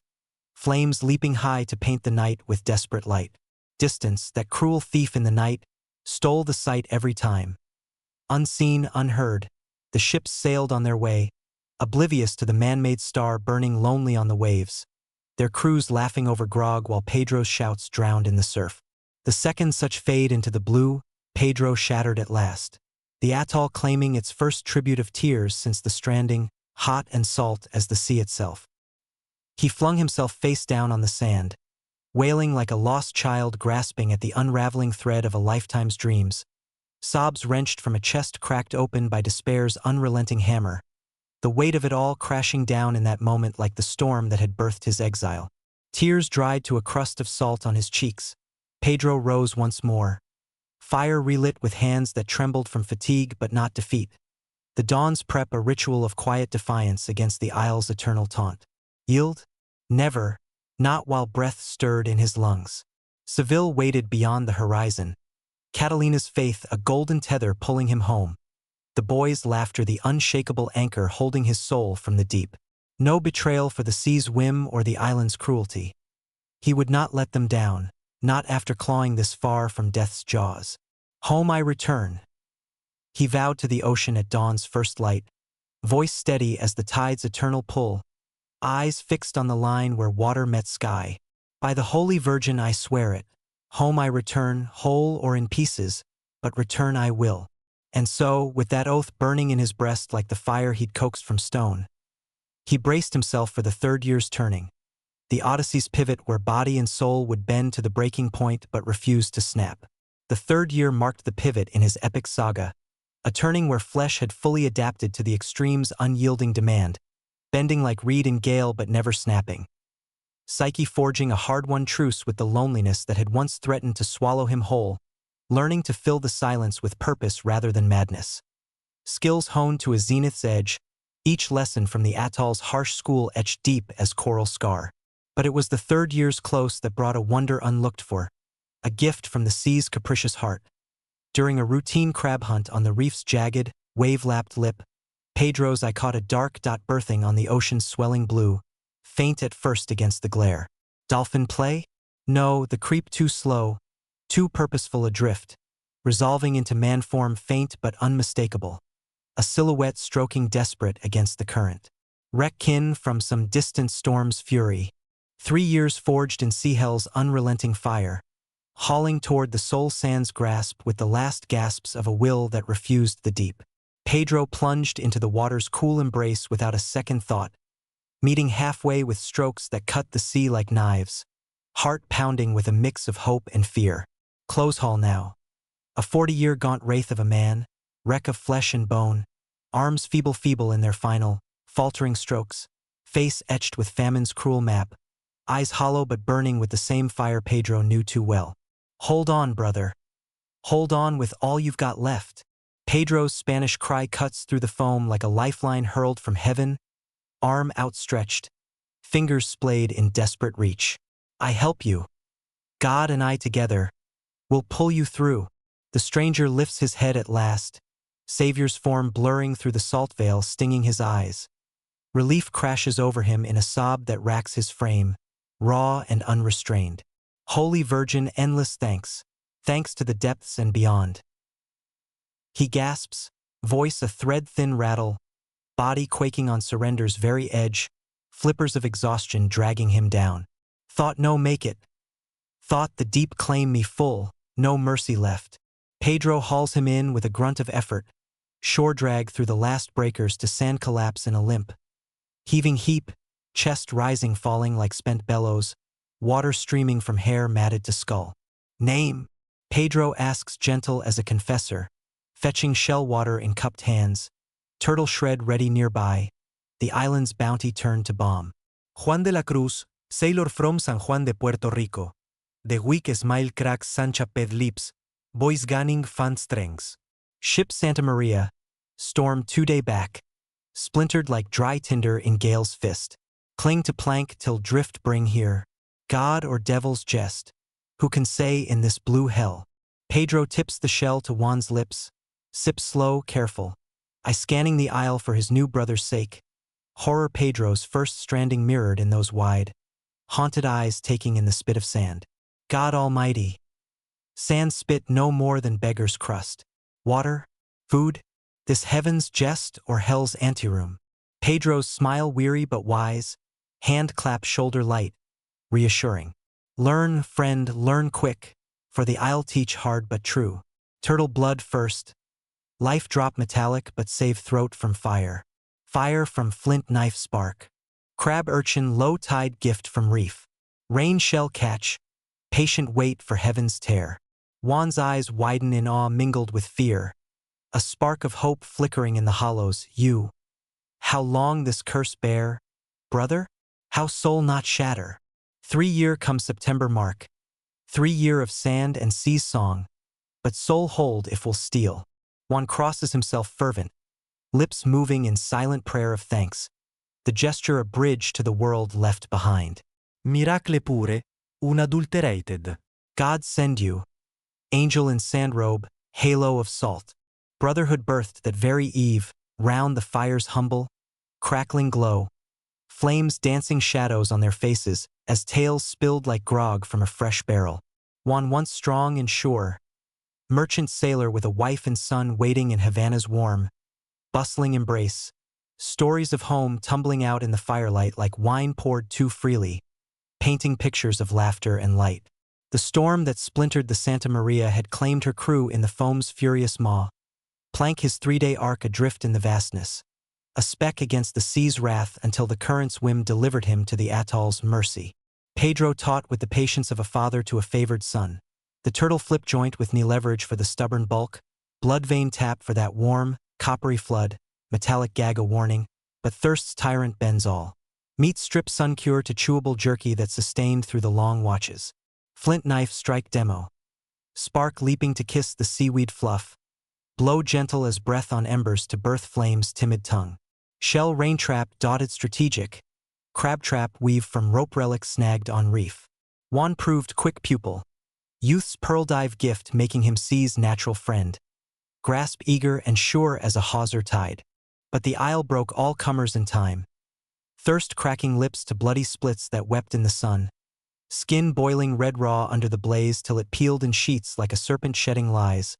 flames leaping high to paint the night with desperate light. Distance, that cruel thief in the night, stole the sight every time. Unseen, unheard, the ships sailed on their way, oblivious to the man-made star burning lonely on the waves, their crews laughing over grog while Pedro's shouts drowned in the surf. The second such fade into the blue, Pedro shattered at last, the atoll claiming its first tribute of tears since the stranding, hot and salt as the sea itself. He flung himself face down on the sand, wailing like a lost child grasping at the unraveling thread of a lifetime's dreams, sobs wrenched from a chest cracked open by despair's unrelenting hammer, the weight of it all crashing down in that moment like the storm that had birthed his exile. Tears dried to a crust of salt on his cheeks. Pedro rose once more, Fire relit with hands that trembled from fatigue but not defeat. The dawn's prep a ritual of quiet defiance against the isle's eternal taunt. Yield? Never, not while breath stirred in his lungs. Seville waited beyond the horizon, Catalina's faith a golden tether pulling him home, the boy's laughter the unshakable anchor holding his soul from the deep. No betrayal for the sea's whim or the island's cruelty. He would not let them down, not after clawing this far from death's jaws. Home I return, he vowed to the ocean at dawn's first light, voice steady as the tide's eternal pull, eyes fixed on the line where water met sky. By the Holy Virgin I swear it, home I return, whole or in pieces, but return I will. And so, with that oath burning in his breast like the fire he'd coaxed from stone, he braced himself for the third year's turning, the Odyssey's pivot where body and soul would bend to the breaking point but refuse to snap. The third year marked the pivot in his epic saga, a turning where flesh had fully adapted to the extreme's unyielding demand, bending like reed in gale but never snapping. Psyche forging a hard-won truce with the loneliness that had once threatened to swallow him whole, learning to fill the silence with purpose rather than madness. Skills honed to a zenith's edge, each lesson from the atoll's harsh school etched deep as coral scar. But it was the third year's close that brought a wonder unlooked for, a gift from the sea's capricious heart. During a routine crab hunt on the reef's jagged, wave-lapped lip, Pedro's eye caught a dark dot birthing on the ocean's swelling blue, faint at first against the glare. Dolphin play? No, the creep too slow, too purposeful adrift, resolving into man-form faint but unmistakable, a silhouette stroking desperate against the current. Wreck-kin from some distant storm's fury, 3 years forged in sea hell's unrelenting fire, hauling toward the soul sand's grasp with the last gasps of a will that refused the deep. Pedro plunged into the water's cool embrace without a second thought, meeting halfway with strokes that cut the sea like knives, heart pounding with a mix of hope and fear. Close haul now. A 40-year gaunt wraith of a man, wreck of flesh and bone, arms feeble in their final, faltering strokes, face etched with famine's cruel map, eyes hollow but burning with the same fire Pedro knew too well. Hold on, brother. Hold on with all you've got left. Pedro's Spanish cry cuts through the foam like a lifeline hurled from heaven, arm outstretched, fingers splayed in desperate reach. I help you. God and I together, we'll pull you through. The stranger lifts his head at last, Savior's form blurring through the salt veil stinging his eyes. Relief crashes over him in a sob that racks his frame, raw and unrestrained. Holy Virgin, endless thanks, thanks to the depths and beyond. He gasps, voice a thread-thin rattle, body quaking on surrender's very edge, flippers of exhaustion dragging him down. Thought no make it. Thought the deep claim me full, no mercy left. Pedro hauls him in with a grunt of effort, shore drag through the last breakers to sand collapse in a limp. Heaving heap, chest rising falling like spent bellows, water streaming from hair matted to skull. Name? Pedro asks gentle as a confessor, fetching shell water in cupped hands, turtle shred ready nearby, the island's bounty turned to bomb. Juan de la Cruz, sailor from San Juan de Puerto Rico. The weak smile cracks Sancha ped lips, boys gunning fan strings. Ship Santa Maria, storm 2-day back, splintered like dry tinder in gale's fist. Cling to plank till drift bring here. God or devil's jest, who can say in this blue hell? Pedro tips the shell to Juan's lips, sips slow, careful, I scanning the aisle for his new brother's sake. Horror Pedro's first stranding mirrored in those wide, haunted eyes taking in the spit of sand. God Almighty. Sand spit no more than beggar's crust. Water? Food? This heaven's jest or hell's anteroom? Pedro's smile weary but wise, hand clap shoulder light, reassuring. Learn, friend, learn quick, for the I'll teach hard but true. Turtle blood first. Life drop metallic but save throat from fire. Fire from flint knife spark. Crab urchin low tide gift from reef. Rain shell catch. Patient wait for heaven's tear. Juan's eyes widen in awe mingled with fear. A spark of hope flickering in the hollows. You. How long this curse bear? Brother? How soul not shatter? 3 year come September mark. 3 year of sand and sea's song. but soul hold if will steal. Juan crosses himself fervent, lips moving in silent prayer of thanks, the gesture a bridge to the world left behind. Miracle pure, unadulterated. God send you, angel in sandrobe, halo of salt. Brotherhood birthed that very eve, round the fire's humble, crackling glow, flames dancing shadows on their faces as tales spilled like grog from a fresh barrel. Juan once strong and sure, merchant sailor with a wife and son waiting in Havana's warm, bustling embrace, stories of home tumbling out in the firelight like wine poured too freely, painting pictures of laughter and light. The storm that splintered the Santa Maria had claimed her crew in the foam's furious maw, plank his 3-day ark adrift in the vastness, a speck against the sea's wrath until the current's whim delivered him to the atoll's mercy. Pedro taught with the patience of a father to a favored son. The turtle flip joint with knee leverage for the stubborn bulk, blood vein tap for that warm, coppery flood, metallic gag a warning, but thirst's tyrant bends all. Meat strip sun cure to chewable jerky that sustained through the long watches. Flint knife strike demo. Spark leaping to kiss the seaweed fluff. Blow gentle as breath on embers to birth flame's timid tongue. Shell rain trap dotted strategic. Crab trap weave from rope relic snagged on reef. Juan proved quick pupil. Youth's pearl dive gift making him sea's natural friend. Grasp eager and sure as a hawser tide. But the isle broke all comers in time. Thirst cracking lips to bloody splits that wept in the sun. Skin boiling red raw under the blaze till it peeled in sheets like a serpent shedding lies.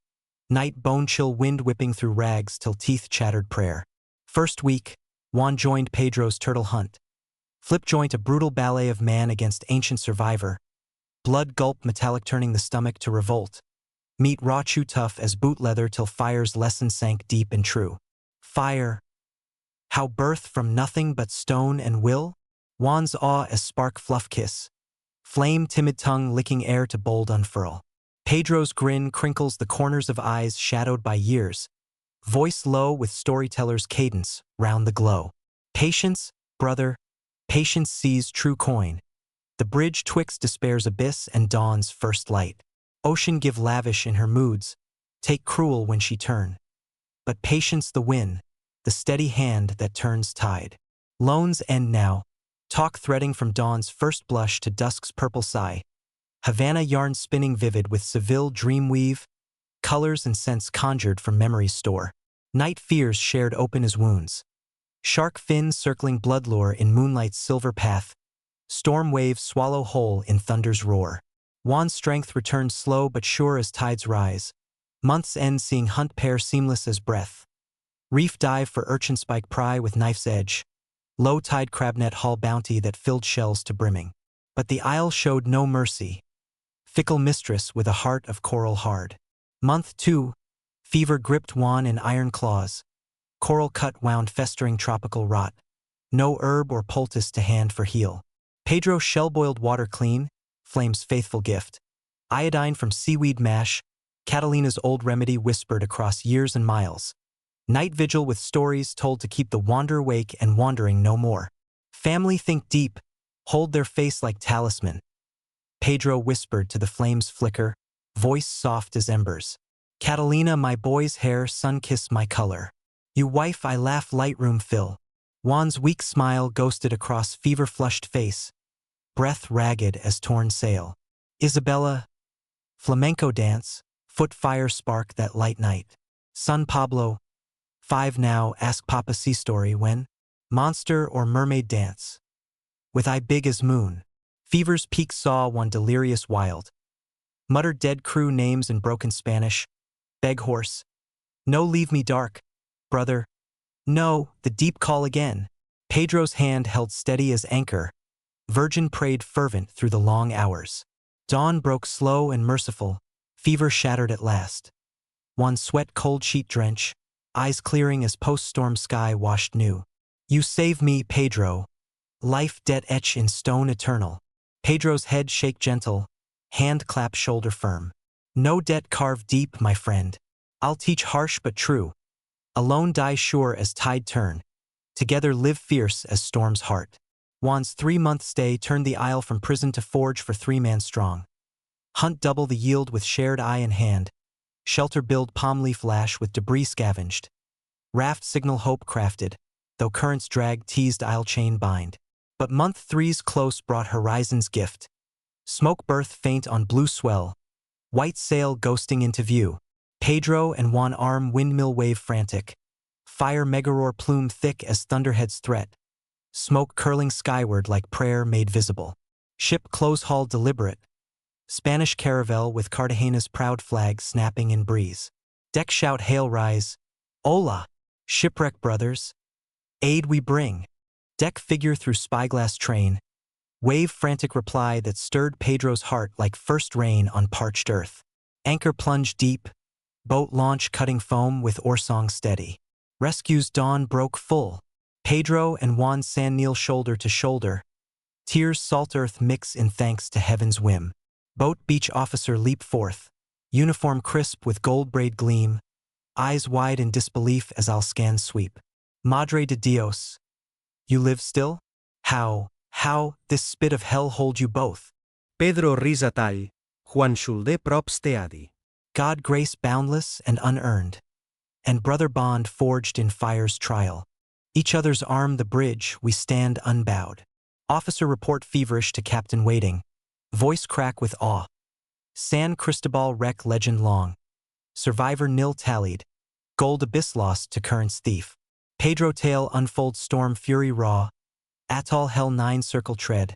Night bone-chill wind whipping through rags till teeth chattered prayer. First week, Juan joined Pedro's turtle hunt. Flip joint a brutal ballet of man against ancient survivor. Blood gulp metallic turning the stomach to revolt. Meat raw chew tough as boot leather till fire's lesson sank deep and true. Fire. How birth from nothing but stone and will? Juan's awe as spark fluff kiss. Flame timid tongue licking air to bold unfurl. Pedro's grin crinkles the corners of eyes shadowed by years. Voice low with storyteller's cadence, round the glow. Patience, brother, patience sees true coin. The bridge twixt despair's abyss and dawn's first light. Ocean give lavish in her moods, take cruel when she turn. But patience the win, the steady hand that turns tide. Loans end now. Talk threading from dawn's first blush to dusk's purple sigh. Havana yarn spinning vivid with Seville dream weave, colors and scents conjured from memory's store. Night fears shared open as wounds. Shark fins circling blood lure in moonlight's silver path. Storm waves swallow whole in thunder's roar. Juan's strength returns slow but sure as tides rise. Month's end seeing hunt pair seamless as breath. Reef dive for urchin spike pry with knife's edge. Low tide crabnet haul bounty that filled shells to brimming. But the isle showed no mercy. Fickle mistress with a heart of coral hard. Month 2, fever gripped Juan in iron claws. Coral cut wound festering tropical rot. No herb or poultice to hand for heal. Pedro shell-boiled water clean, flame's faithful gift. Iodine from seaweed mash, Catalina's old remedy whispered across years and miles. Night vigil with stories told to keep the wanderer awake and wandering no more. Family think deep, hold their face like talisman. Pedro whispered to the flame's flicker, voice soft as embers. Catalina, my boy's hair, sun-kiss my color. You wife, I laugh, lightroom fill. Juan's weak smile ghosted across fever-flushed face, breath ragged as torn sail. Isabella, flamenco dance, foot fire spark that light night. Son Pablo, 5 now, ask Papa sea story when? Monster or mermaid dance? With eye big as moon. Fever's peak saw one delirious wild. Muttered dead crew names in broken Spanish. Beg horse. No leave me dark, brother. No, the deep call again. Pedro's hand held steady as anchor. Virgin prayed fervent through the long hours. Dawn broke slow and merciful. Fever shattered at last. One sweat cold sheet drench. Eyes clearing as post-storm sky washed new. You save me, Pedro. Life debt etch in stone eternal. Pedro's head shake gentle, hand clap shoulder firm. No debt carved deep, my friend. I'll teach harsh but true. Alone die sure as tide turn. Together live fierce as storm's heart. Juan's 3-month stay turned the isle from prison to forge for 3 man strong. Hunt double the yield with shared eye and hand. Shelter build palm leaf lash with debris scavenged. Raft signal hope crafted, though currents drag teased isle chain bind. But month three's close brought horizon's gift. Smoke berth faint on blue swell, white sail ghosting into view. Pedro and Juan arm windmill wave frantic. Fire megaroar plume thick as thunderhead's threat. Smoke curling skyward like prayer made visible. Ship close haul deliberate. Spanish caravel with Cartagena's proud flag snapping in breeze. Deck shout hail rise. Hola! Shipwreck brothers. Aid we bring. Deck figure through spyglass train. Wave frantic reply that stirred Pedro's heart like first rain on parched earth. Anchor plunge deep. Boat launch cutting foam with oarsong steady. Rescue's dawn broke full. Pedro and Juan San kneel shoulder to shoulder. Tears salt earth mix in thanks to heaven's whim. Boat beach officer leap forth. Uniform crisp with gold braid gleam. Eyes wide in disbelief as I'll scan sweep. Madre de Dios. You live still? How, this spit of hell hold you both? Pedro risa tall, Juan Schulde props teadi. God grace boundless and unearned. And brother bond forged in fire's trial. Each other's arm the bridge, we stand unbowed. Officer report feverish to captain waiting. Voice crack with awe. San Cristóbal wreck legend long. Survivor nil tallied. Gold abyss lost to current's thief. Pedro tale unfold storm fury raw. Atoll hell 9 circle tread.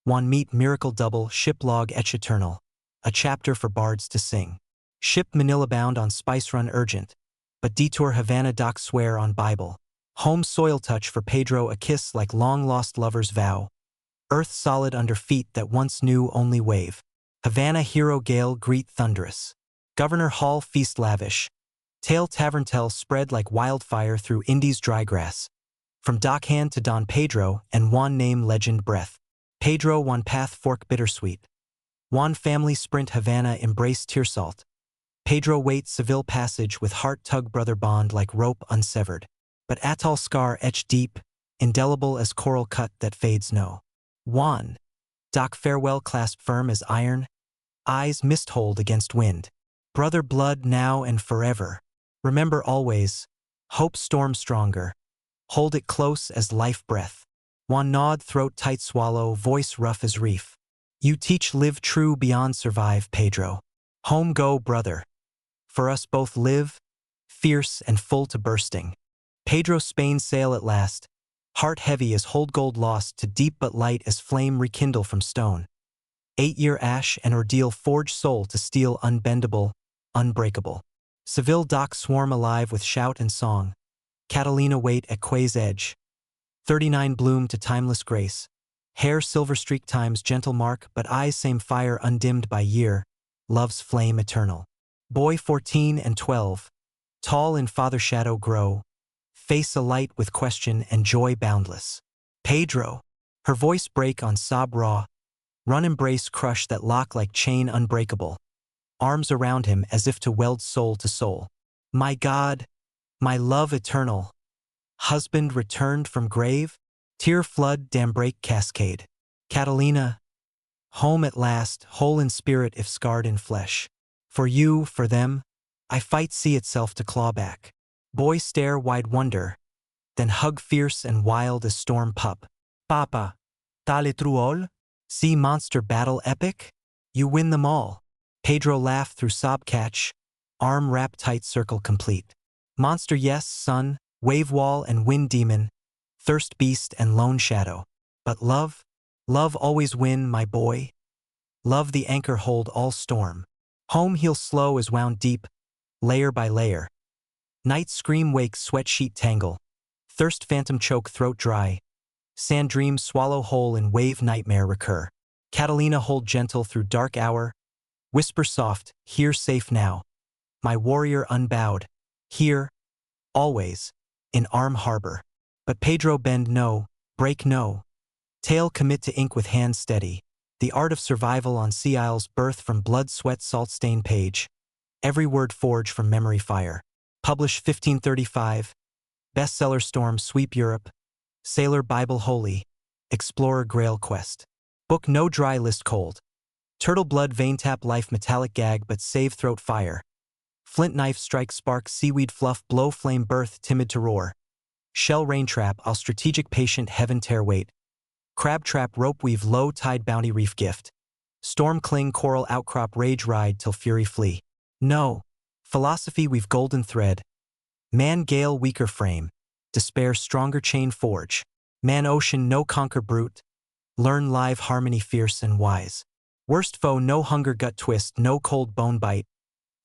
Juan meet miracle double ship log etch eternal. A chapter for bards to sing. Ship Manila bound on Spice Run urgent. But detour Havana dock swear on Bible. Home soil touch for Pedro a kiss like long-lost lover's vow. Earth solid under feet that once knew only wave. Havana hero gale greet thunderous. Governor Hall feast lavish. Tale tavern tell spread like wildfire through Indies dry grass. From dockhand to Don Pedro and Juan name legend breath. Pedro Juan path fork bittersweet. Juan family sprint Havana embrace tear salt. Pedro wait Seville passage with heart tug brother bond like rope unsevered. But atoll scar etched deep, indelible as coral cut that fades no. Juan. Dock farewell clasp firm as iron. Eyes mist hold against wind. Brother blood now and forever. Remember always. Hope storm stronger. Hold it close as life breath. Juan nod throat tight swallow voice rough as reef. You teach live true beyond survive Pedro. Home go brother. For us both live. Fierce and full to bursting. Pedro Spain sail at last. Heart heavy as hold gold lost to deep but light as flame rekindle from stone. 8-year ash and ordeal forge soul to steel unbendable, unbreakable. Seville dock swarm alive with shout and song. Catalina wait at quay's edge. 39 bloom to timeless grace. Hair silver streak time's gentle mark but eyes same fire undimmed by year. Love's flame eternal. Boy 14 and 12. Tall in father shadow grow. Face alight with question and joy boundless. Pedro. Her voice break on sob raw. Run embrace crush that lock like chain unbreakable. Arms around him as if to weld soul to soul. My God. My love eternal. Husband returned from grave. Tear flood dam break cascade. Catalina. Home at last, whole in spirit if scarred in flesh. For you, for them. I fight sea itself to claw back. Boy stare wide wonder, then hug fierce and wild as storm pup. Papa, tale truol? Sea monster battle epic? You win them all. Pedro laugh through sob catch, arm wrap tight circle complete. Monster yes, son, wave wall and wind demon, thirst beast and lone shadow. But love? Love always win, my boy. Love the anchor hold all storm. Home heal slow as wound deep, layer by layer. Night scream wake sweat sheet tangle. Thirst phantom choke throat dry. Sand dream swallow whole in wave nightmare recur. Catalina hold gentle through dark hour. Whisper soft, here safe now. My warrior unbowed. Here, always, in arm harbor. But Pedro bend no, break no. Tail commit to ink with hands steady. The art of survival on sea isles birth from blood sweat salt stain page. Every word forge from memory fire. Publish 1535. Bestseller storm sweep Europe. Sailor Bible holy. Explorer Grail quest. Book no dry list cold. Turtle blood vein tap life metallic gag but save throat fire. Flint knife strike spark seaweed fluff blow flame birth timid to roar. Shell rain trap I'll strategic patient heaven tear wait. Crab trap rope weave low tide bounty reef gift. Storm cling coral outcrop rage ride till fury flee. No. Philosophy weave golden thread. Man gale weaker frame. Despair stronger chain forge. Man ocean no conquer brute. Learn live harmony fierce and wise. Worst foe no hunger gut twist no cold bone bite.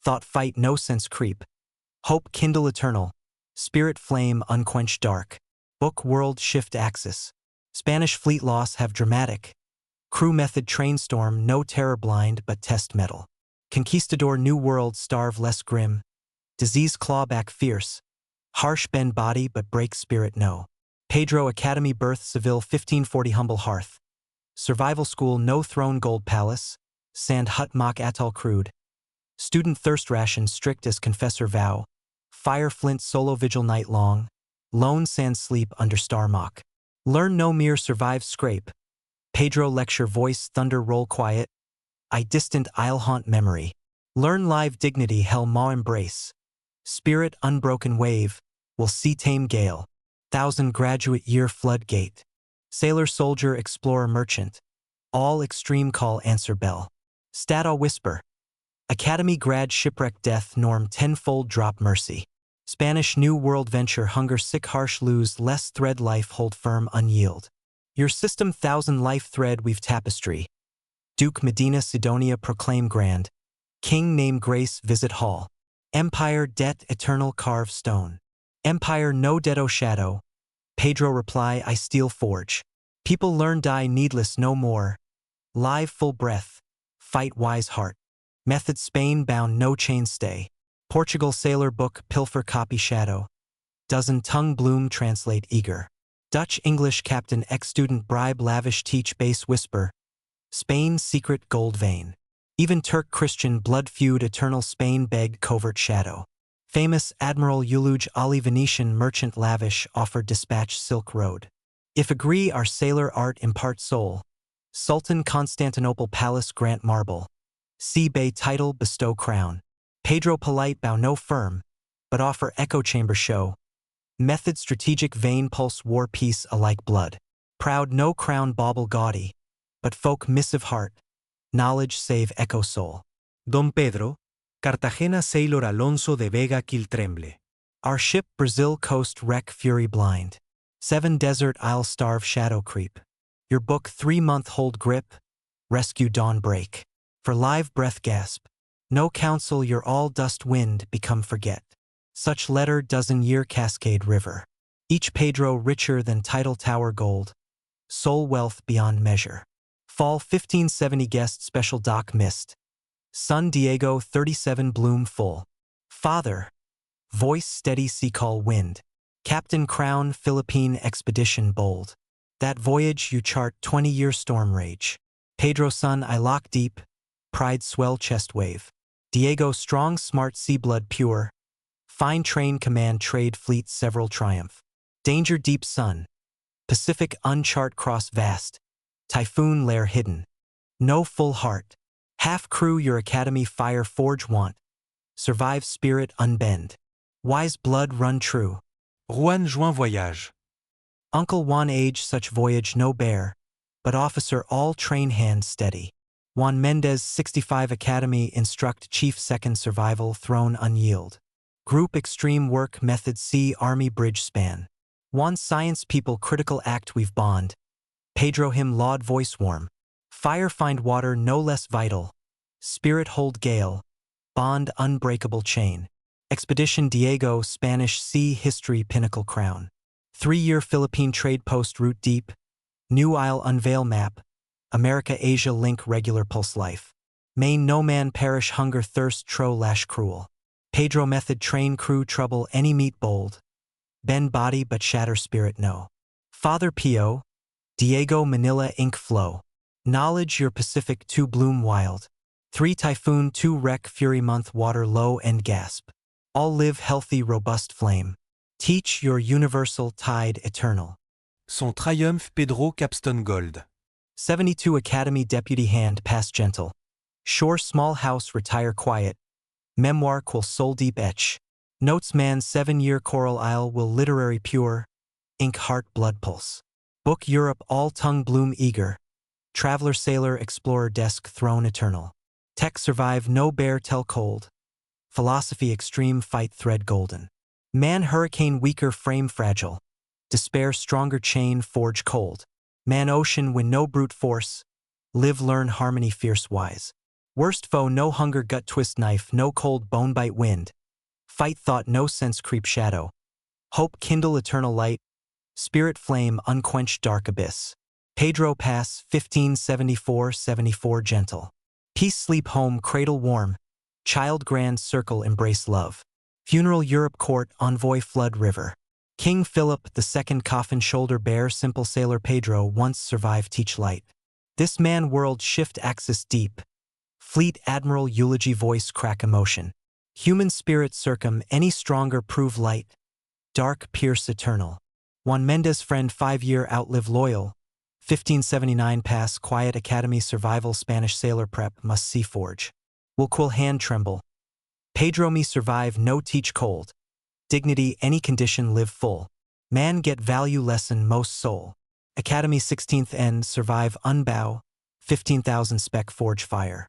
Thought fight no sense creep. Hope kindle eternal. Spirit flame unquenched dark. Book world shift axis. Spanish fleet loss have dramatic. Crew method train storm no terror blind but test metal. Conquistador new world starve less grim. Disease clawback fierce. Harsh bend body but break spirit no. Pedro Academy birth Seville 1540 humble hearth. Survival school no throne gold palace. Sand hut mock atoll crude. Student thirst ration strict as confessor vow. Fire flint solo vigil night long. Lone sand sleep under star mock. Learn no mere survive scrape. Pedro lecture voice thunder roll quiet. I distant isle haunt memory. Learn live dignity hell maw embrace. Spirit unbroken wave. Will see tame gale. Thousand graduate year floodgate. Sailor soldier explorer merchant. All extreme call answer bell. Stata whisper. Academy grad shipwreck death norm tenfold drop mercy. Spanish new world venture hunger sick harsh lose less thread life hold firm unyield. Your system thousand life thread weave tapestry. Duke Medina Sidonia proclaim grand. King name grace visit hall. Empire debt eternal carve stone. Empire no debt o shadow. Pedro reply I steal forge. People learn die needless no more. Live full breath. Fight wise heart. Method Spain bound no chain stay. Portugal sailor book pilfer copy shadow. Dozen tongue bloom translate eager. Dutch English captain ex-student bribe lavish teach base whisper. Spain secret gold vein. Even Turk Christian blood feud eternal Spain beg covert shadow. Famous Admiral Euluge Ali Venetian merchant lavish offered dispatch Silk Road. If agree our sailor art impart soul. Sultan Constantinople palace grant marble. Seabed title bestow crown. Pedro polite bow no firm, but offer echo chamber show. Method strategic vein pulse war peace alike blood. Proud no crown bauble gaudy, but folk missive heart. Knowledge save echo soul. Don Pedro, Cartagena sailor Alonso de Vega Quiltremble. Our ship Brazil coast wreck fury blind. 7 desert isle starve shadow creep. Your book 3-month hold grip. Rescue dawn break. For live breath gasp. No counsel your all dust wind become forget. Such letter dozen year cascade river. Each Pedro richer than title tower gold. Soul wealth beyond measure. Fall 1570 guest special doc mist. Son Diego 37 bloom full. Father. Voice steady sea call wind. Captain crown Philippine expedition bold. That voyage you chart 20-year storm rage. Pedro son I lock deep. Pride swell chest wave. Diego strong smart sea blood pure. Fine train command trade fleet several triumph. Danger deep sun. Pacific unchart cross vast. Typhoon lair hidden. No full heart. Half crew your academy fire forge want. Survive spirit unbend. Wise blood run true. Juan Juin voyage. Uncle Juan age such voyage no bear. But officer all train hand steady. Juan Mendez 65 Academy instruct chief second survival throne unyield. Group extreme work method C army bridge span. Juan science people critical act we've bond. Pedro him laud voice warm. Fire find water no less vital. Spirit hold gale. Bond unbreakable chain. Expedition Diego Spanish sea history pinnacle crown. 3-year Philippine trade post route deep. New Isle unveil map. America-Asia link regular pulse life. Main no man perish hunger thirst tro lash cruel. Pedro method train crew trouble any meat bold. Bend body but shatter spirit no. Father Pio. Diego Manila ink flow. Knowledge your Pacific 2 bloom wild. 3 typhoon 2 wreck fury month water low and gasp. All live healthy robust flame. Teach your universal tide eternal. Son triomphe Pedro Capstone Gold. 72 Academy deputy hand pass gentle. Shore small house retire quiet. Memoir quil soul deep etch. Notes man 7-year coral isle will literary pure. Ink heart blood pulse. Book Europe all tongue bloom eager. Traveler sailor explorer desk throne eternal. Tech survive no bear tell cold. Philosophy extreme fight thread golden. Man hurricane weaker frame fragile. Despair stronger chain forge cold. Man ocean win no brute force. Live learn harmony fierce wise. Worst foe no hunger gut twist knife no cold bone bite wind. Fight thought no sense creep shadow. Hope kindle eternal light. Spirit flame unquenched dark abyss. Pedro Pass 1574-74 gentle. Peace sleep home cradle warm. Child grand circle embrace love. Funeral Europe court envoy flood river. King Philip II coffin shoulder bear simple sailor Pedro once survive teach light. This man world shift axis deep. Fleet admiral eulogy voice crack emotion. Human spirit circum any stronger prove light. Dark pierce eternal. Juan Mendez friend 5-year outlive loyal. 1579 pass quiet academy survival Spanish sailor prep must see forge. Will quill hand tremble. Pedro me survive no teach cold. Dignity any condition live full. Man get value lesson most soul. Academy 16th end survive unbow. 15,000 spec forge fire.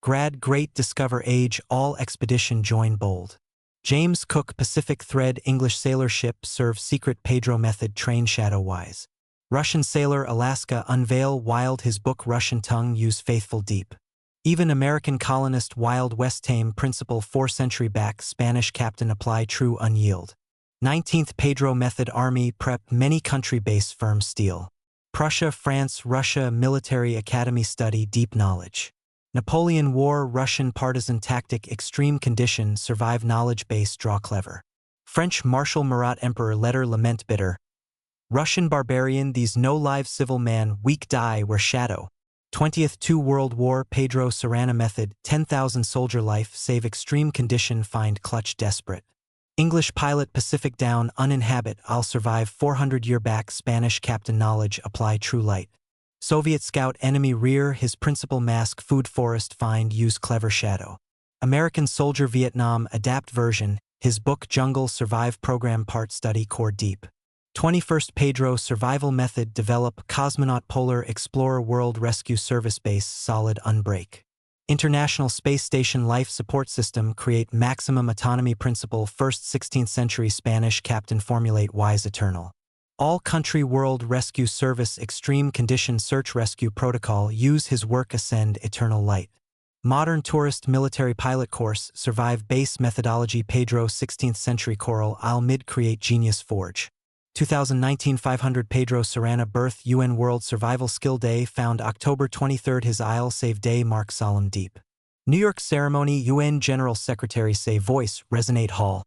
Grad great discover age all expedition join bold. James Cook Pacific thread English sailor ship serve secret Pedro method train shadow wise. Russian sailor Alaska unveil wild his book Russian tongue use faithful deep. Even American colonist Wild West tame principle 4 century back Spanish captain apply true unyield. 19th Pedro method army prep many country base firm steel. Prussia France Russia military academy study deep knowledge. Napoleon War Russian partisan tactic extreme condition survive knowledge base draw clever. French Marshal Murat Emperor letter lament bitter. Russian barbarian these no live civil man weak die where shadow. 20th 2 World War Pedro Serrano method 10,000 soldier life save extreme condition find clutch desperate. English pilot Pacific down uninhabit I'll survive 400 year back Spanish captain knowledge apply true light. Soviet scout enemy rear his principal mask food forest find use clever shadow. American soldier Vietnam adapt version his book Jungle survive program part study core deep. 21st Pedro survival method develop cosmonaut polar explorer world rescue service base solid unbreak. International Space Station life support system create maximum autonomy principle 1st 16th century Spanish captain formulate wise eternal. All country world rescue service extreme condition search rescue protocol use his work ascend eternal light. Modern tourist military pilot course survive base methodology Pedro 16th century coral I'll mid create genius forge. 2019 500 Pedro Serrano birth UN World Survival Skill Day found October 23 his Isle Save Day mark solemn deep. New York ceremony UN General Secretary say voice resonate hall.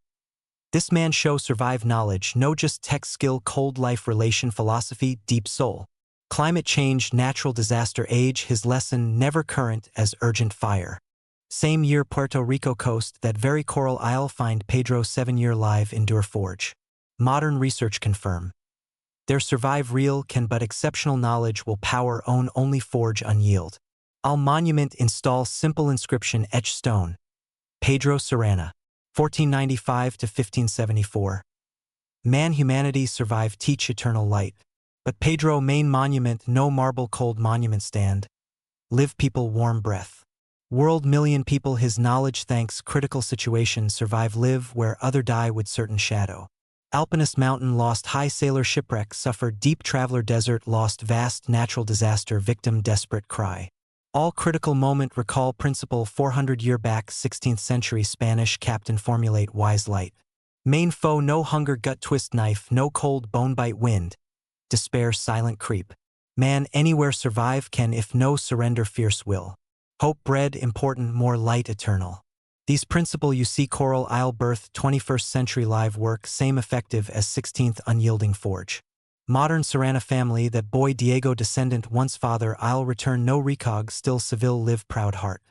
This man show survive knowledge no just tech skill cold life relation philosophy deep soul. Climate change natural disaster age his lesson never current as urgent fire. Same year Puerto Rico coast that very coral isle find Pedro 7-year live endure forge. Modern research confirm. Their survive real can but exceptional knowledge will power own only forge unyield. I'll monument install simple inscription etch stone. Pedro Serrano. 1495 to 1574. Man humanity survive teach eternal light. But Pedro main monument no marble cold monument stand. Live people warm breath. World million people his knowledge thanks critical situation survive live where other die with certain shadow. Alpinist mountain lost high sailor shipwreck suffered deep traveler desert lost vast natural disaster victim desperate cry. All critical moment recall principle 400 year back 16th century Spanish captain formulate wise light. Main foe no hunger gut twist knife no cold bone bite wind. Despair silent creep. Man anywhere survive can if no surrender fierce will. Hope bred important more light eternal. These principle you see coral isle birth 21st century live work same effective as 16th unyielding forge. Modern Serrano family that boy Diego descendant once father I'll return no recog still Seville live proud heart.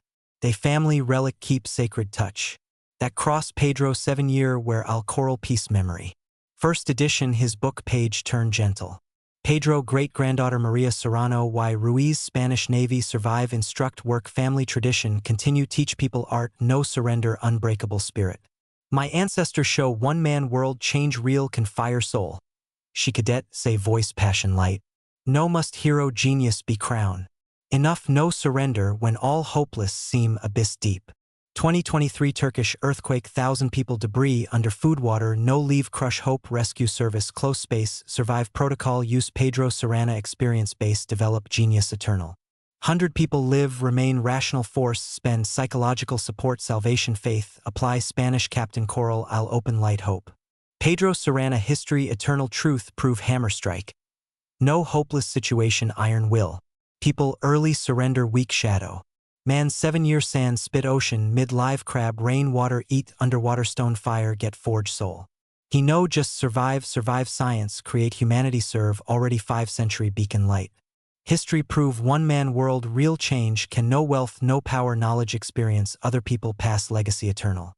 They family relic keep sacred touch. That cross Pedro 7-year where I'll coral peace memory. First edition his book page turn gentle. Pedro great-granddaughter Maria Serrano why Ruiz Spanish Navy survive instruct work family tradition continue teach people art no surrender unbreakable spirit. My ancestors show one man world change real can fire soul. She cadet say voice passion light. No must hero genius be crown. Enough no surrender when all hopeless seem abyss deep. 2023 Turkish earthquake 1,000 people debris under food water no leave crush hope rescue service close space survive protocol use Pedro Serrano experience base develop genius eternal. 100 people live remain rational force spend psychological support salvation faith apply Spanish Captain Coral I'll open light hope. Pedro Serrano history eternal truth prove hammer strike. No hopeless situation iron will. People early surrender weak shadow. Man 7-year sand spit ocean mid live crab rain water eat underwater stone fire get forge soul. He know just survive science create humanity serve already 5th-century beacon light. History prove one man world real change can no wealth no power knowledge experience other people pass legacy eternal.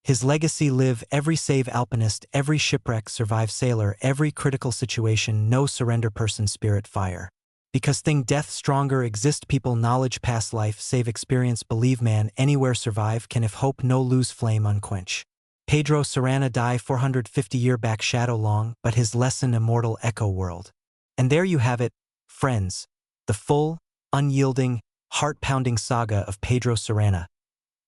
His legacy live every save alpinist every shipwreck survive sailor every critical situation no surrender person spirit fire. Because thing death stronger exist people knowledge pass life save experience believe man anywhere survive can if hope no lose flame unquench. Pedro Serrano die 450 year back shadow long but his lesson immortal echo world. And there you have it, friends, the full, unyielding, heart-pounding saga of Pedro Serrano.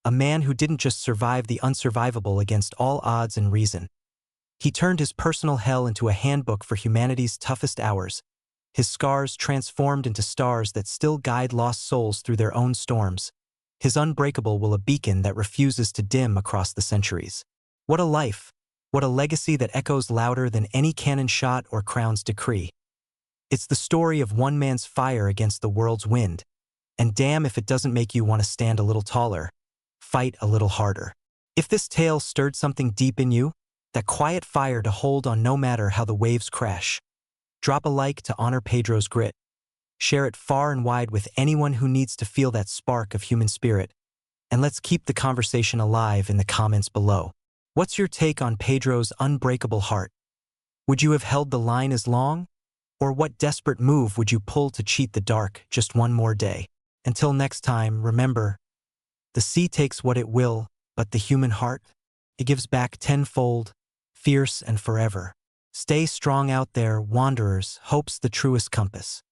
A man who didn't just survive the unsurvivable against all odds and reason. He turned his personal hell into a handbook for humanity's toughest hours. His scars transformed into stars that still guide lost souls through their own storms. His unbreakable will a beacon that refuses to dim across the centuries. What a life! What a legacy that echoes louder than any cannon shot or crown's decree. It's the story of one man's fire against the world's wind. And damn if it doesn't make you want to stand a little taller, fight a little harder. If this tale stirred something deep in you, that quiet fire to hold on no matter how the waves crash. Drop a like to honor Pedro's grit. Share it far and wide with anyone who needs to feel that spark of human spirit. And let's keep the conversation alive in the comments below. What's your take on Pedro's unbreakable heart? Would you have held the line as long? Or what desperate move would you pull to cheat the dark just one more day? Until next time, remember, the sea takes what it will, but the human heart, it gives back tenfold, fierce and forever. Stay strong out there, wanderers, hope's the truest compass.